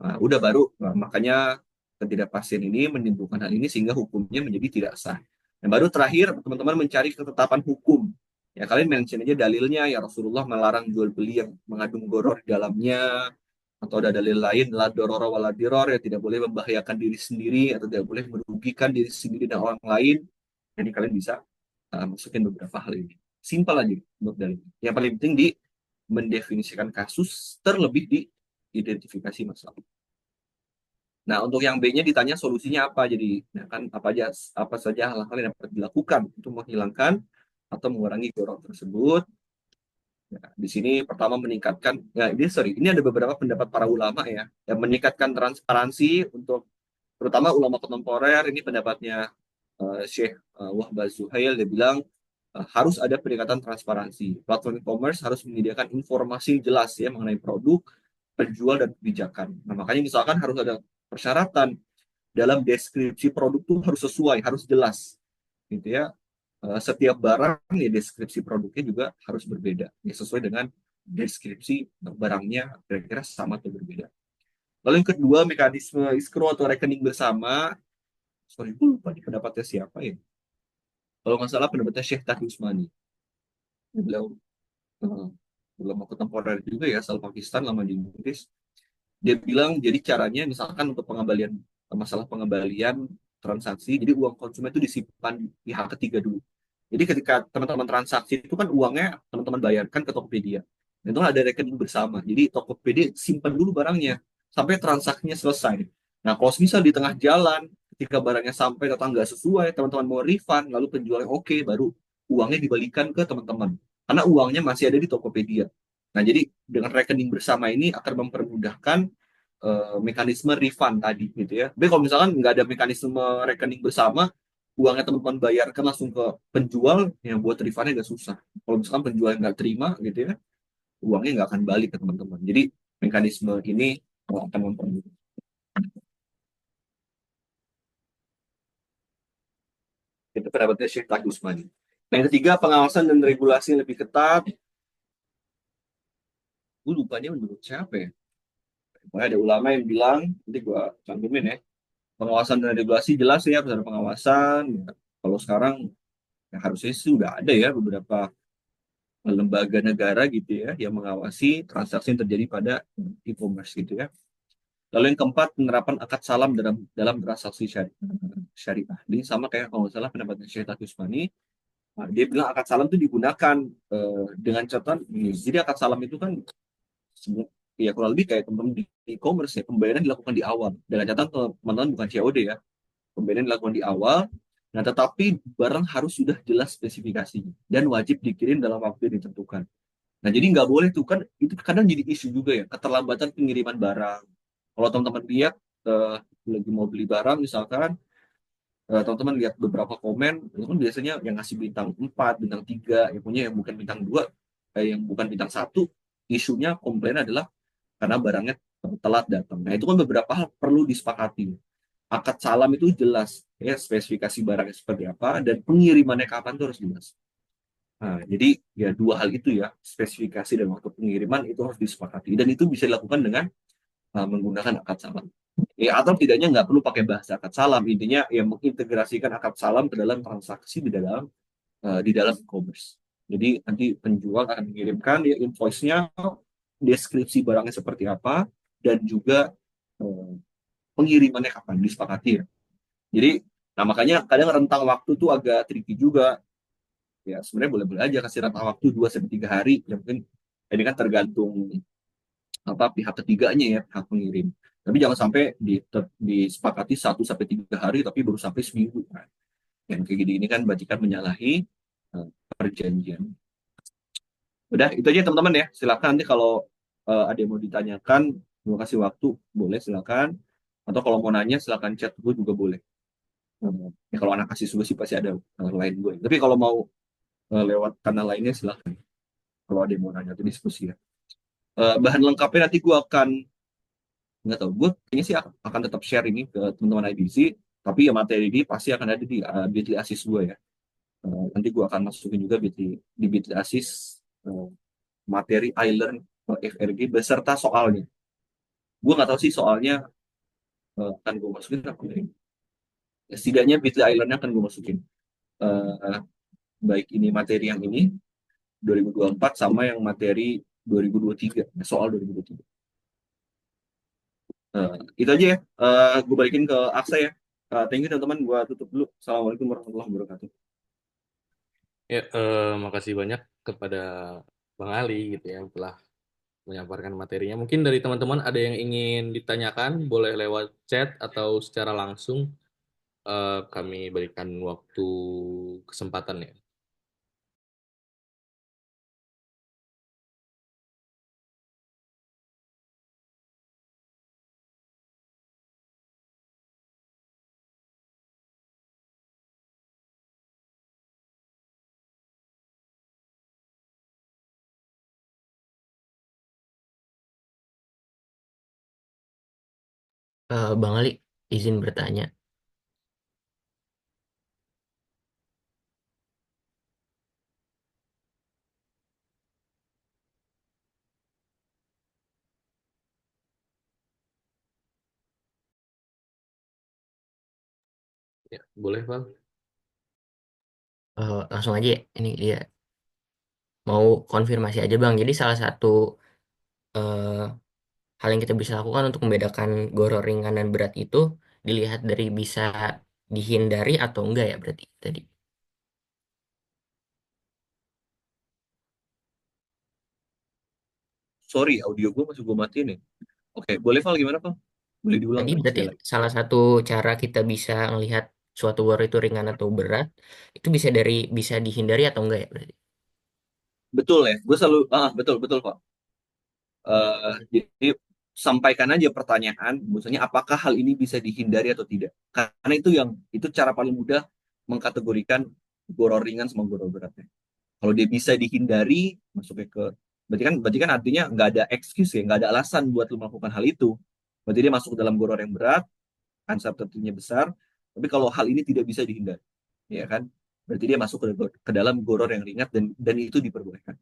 Nah, udah baru, nah, makanya ketidakpastian ini menimbulkan hal ini sehingga hukumnya menjadi tidak sah. Dan baru terakhir, teman-teman mencari ketetapan hukum. Ya, kalian mention aja dalilnya, ya Rasulullah melarang jual beli yang mengandung goror di dalamnya, atau ada dalil lain, la dororo wala diror, ya tidak boleh membahayakan diri sendiri, atau tidak boleh merugikan diri sendiri dan orang lain. Jadi kalian bisa masukin beberapa hal ini. Simpel aja untuk dalil. Yang paling penting di mendefinisikan kasus, terlebih di identifikasi masalah. Nah, untuk yang B-nya ditanya solusinya apa. Jadi, ya kan apa saja hal-hal yang dapat dilakukan untuk menghilangkan atau mengurangi goror tersebut. Ya, di sini pertama meningkatkan, ya ini ada beberapa pendapat para ulama ya, yang meningkatkan transparansi untuk terutama ulama kontemporer. Ini pendapatnya Syekh Wahbah Zuhail, dia bilang harus ada peningkatan transparansi. Platform e-commerce harus menyediakan informasi jelas ya mengenai produk, penjual dan kebijakan. Nah, makanya misalkan harus ada persyaratan dalam deskripsi produk itu harus sesuai, harus jelas, gitu ya. Setiap barang ya deskripsi produknya juga harus berbeda, ya sesuai dengan deskripsi barangnya kira-kira sama atau berbeda. Lalu yang kedua, mekanisme escrow atau rekening bersama. Sorry, gue lupa nih pendapatnya siapa ya. Kalau nggak salah pendapatnya Syekh Taqi Usmani. Beliau uh, ulama kontemporer juga ya, asal Pakistan, lama di Inggris. Dia bilang jadi caranya misalkan untuk pengembalian, masalah pengembalian transaksi, jadi uang konsumen itu disimpan pihak ketiga dulu. Jadi ketika teman-teman transaksi itu kan uangnya teman-teman bayarkan ke Tokopedia. Dan itu ada rekening bersama. Jadi Tokopedia simpan dulu barangnya sampai transaksinya selesai. Nah, kalau misal di tengah jalan ketika barangnya sampai datang nggak sesuai, teman-teman mau refund, lalu penjualnya oke, baru uangnya dibalikan ke teman-teman. Karena uangnya masih ada di Tokopedia. Nah, jadi dengan rekening bersama ini akan mempermudahkan mekanisme refund tadi gitu ya. Tapi kalau misalkan nggak ada mekanisme rekening bersama, uangnya teman-teman bayarkan langsung ke penjual, yang buat refundnya nggak susah. Kalau misalkan penjual nggak terima gitu ya, uangnya nggak akan balik ke teman-teman. Jadi mekanisme ini akan mempermudah. Itu pendapatnya Syekh Taqi Usmani. Nah, yang ketiga, pengawasan dan regulasi yang lebih ketat. Gue lupanya menurut siapa ya? Pokoknya ada ulama yang bilang, nanti gue cantumin ya, pengawasan dan regulasi jelas ya, harus ada pengawasan. Ya, kalau sekarang ya harusnya sudah ada ya beberapa lembaga negara gitu ya yang mengawasi transaksi yang terjadi pada e-commerce gitu ya. Lalu yang keempat, penerapan akad salam dalam transaksi syariah. Ini sama kayak kalau nggak salah pendapatnya Syekh Taqi Usmani. Nah, dia bilang akad salam itu digunakan dengan catatan. Jadi akad salam itu kan ya kurang lebih kayak teman-teman di e-commerce ya, pembayaran dilakukan di awal. Dengan catatan teman-teman bukan COD ya, pembayaran dilakukan di awal. Nah, tetapi barang harus sudah jelas spesifikasinya dan wajib dikirim dalam waktu yang ditentukan. Nah, jadi nggak boleh tuh kan, itu kadang jadi isu juga ya, keterlambatan pengiriman barang. Kalau teman-teman lihat lagi mau beli barang misalkan, teman-teman lihat beberapa komen, itu kan biasanya yang ngasih bintang 4 bintang 3 yang punya yang bukan bintang 2 yang bukan bintang 1, isunya komplain adalah karena barangnya telat datang. Nah, itu kan beberapa hal perlu disepakati. Akad salam itu jelas, ya spesifikasi barangnya seperti apa dan pengirimannya kapan itu harus jelas. Nah, jadi ya dua hal itu ya, spesifikasi dan waktu pengiriman itu harus disepakati dan itu bisa dilakukan dengan menggunakan akad salam. Ya, atau tidaknya nggak perlu pakai bahasa akad salam, intinya ya mengintegrasikan akad salam ke dalam transaksi di dalam e-commerce. Jadi nanti penjual akan mengirimkan ya invoice-nya, deskripsi barangnya seperti apa, dan juga eh, pengirimannya kapan disepakati ya. Jadi, nah makanya kadang rentang waktu tuh agak tricky juga. Ya sebenarnya boleh-boleh aja kasih rentang waktu 2 sampai 3 hari. Ya mungkin ini kan tergantung apa pihak ketiganya ya, pihak pengirim. Tapi jangan sampai disepakati 1 sampai 3 hari, tapi baru sampai seminggu. Kan. Yang kayak gini ini kan berarti kan menyalahi perjanjian. Udah, itu aja teman-teman ya. Silakan nanti kalau ada yang mau ditanyakan, mau kasih waktu, boleh silakan. Atau kalau mau nanya, silakan chat gue juga boleh. Ya kalau anak kasih sugesti pasti ada lain gue. Tapi kalau mau lewat kanal lainnya silakan. Kalau ada yang mau nanya atau diskusi ya. Bahan lengkapnya nanti gue akan nggak tahu. Gue kayaknya sih akan tetap share ini ke teman-teman IBC. Tapi ya materi ini pasti akan ada di Bitly Asis gue ya. Nanti gue akan masukin juga di Bitly Asis uh, materi iLearn FRG beserta soalnya. Gue nggak tahu sih soalnya akan gue masukin apa enggak. Ya, setidaknya Bitly iLearn akan gue masukin. Uh, Baik ini materi yang ini 2024 sama yang materi 2023 soal 2023. Itu aja ya. Gue balikin ke Aksa ya. Thank you teman-teman. Gue tutup dulu. Assalamualaikum warahmatullahi wabarakatuh. Ya, makasih banyak kepada Bang Ali gitu ya telah menyampaikan materinya. Mungkin dari teman-teman ada yang ingin ditanyakan, boleh lewat chat atau secara langsung. Kami berikan waktu kesempatan ya. Bang Ali, izin bertanya. Ya, boleh Bang. Langsung aja ya, ini dia mau konfirmasi aja Bang. Jadi salah satu eh, hal yang kita bisa lakukan untuk membedakan goro ringan dan berat itu dilihat dari bisa dihindari atau enggak ya berarti tadi. Sorry, audio gue masih gue matiin nih. Oke, boleh Val gimana Val? Boleh diulang Tadi nggak berarti sekali lagi? salah satu cara kita bisa melihat suatu goro itu ringan atau berat itu bisa dihindari atau enggak ya berarti. Betul ya. Gue selalu betul betul Pak. Jadi sampaikan aja pertanyaan, misalnya apakah hal ini bisa dihindari atau tidak. Karena itu cara paling mudah mengkategorikan goro ringan sama goro beratnya. Kalau dia bisa dihindari, masuknya ke berarti kan artinya nggak ada excuse ya, nggak ada alasan buat lu melakukan hal itu. Berarti dia masuk ke dalam goro yang berat, ansar tentunya besar. Tapi kalau hal ini tidak bisa dihindari, ya kan? Berarti dia masuk ke dalam goro yang ringan dan itu diperbolehkan.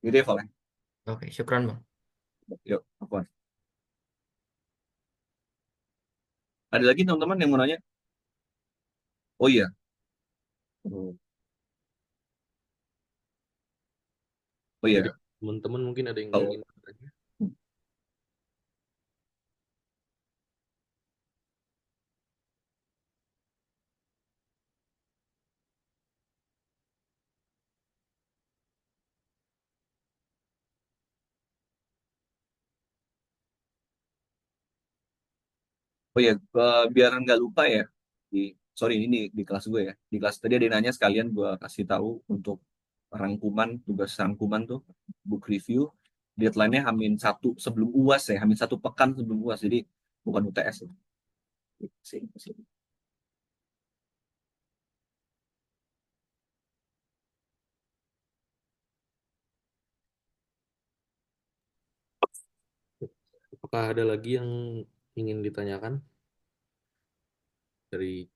Gitu ya, Val. Oke, syukron Bang. Yuk, apa? Ada lagi teman-teman yang mau nanya? Oh iya. Oh oh Dari iya. teman-teman mungkin ada yang Kalau ingin bertanya. Oh ya, biar nggak lupa ya, di sorry ini di kelas gue ya. Di kelas tadi ada yang nanya sekalian gue kasih tahu untuk rangkuman tugas rangkuman tuh book review deadline-nya Hamin 1 sebelum UAS ya, Hamin 1 pekan sebelum UAS. Jadi bukan UTS ya. Sih, sih. Apakah ada lagi yang ingin ditanyakan dari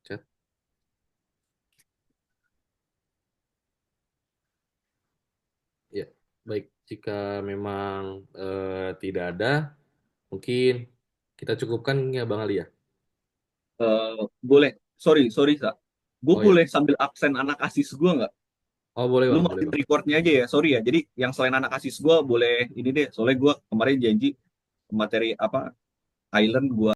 chat? Ya, baik. Jika memang tidak ada, mungkin kita cukupkan ya Bang Ali ya. Boleh, sorry sorry Sa. Gue Oh ya, boleh sambil absen anak asis gue nggak? oh boleh Lu Bang, boleh matiin Bang. recordnya aja ya, sorry ya. Jadi yang selain anak asis gue boleh ini deh. Soalnya gue kemarin janji materi apa Island gue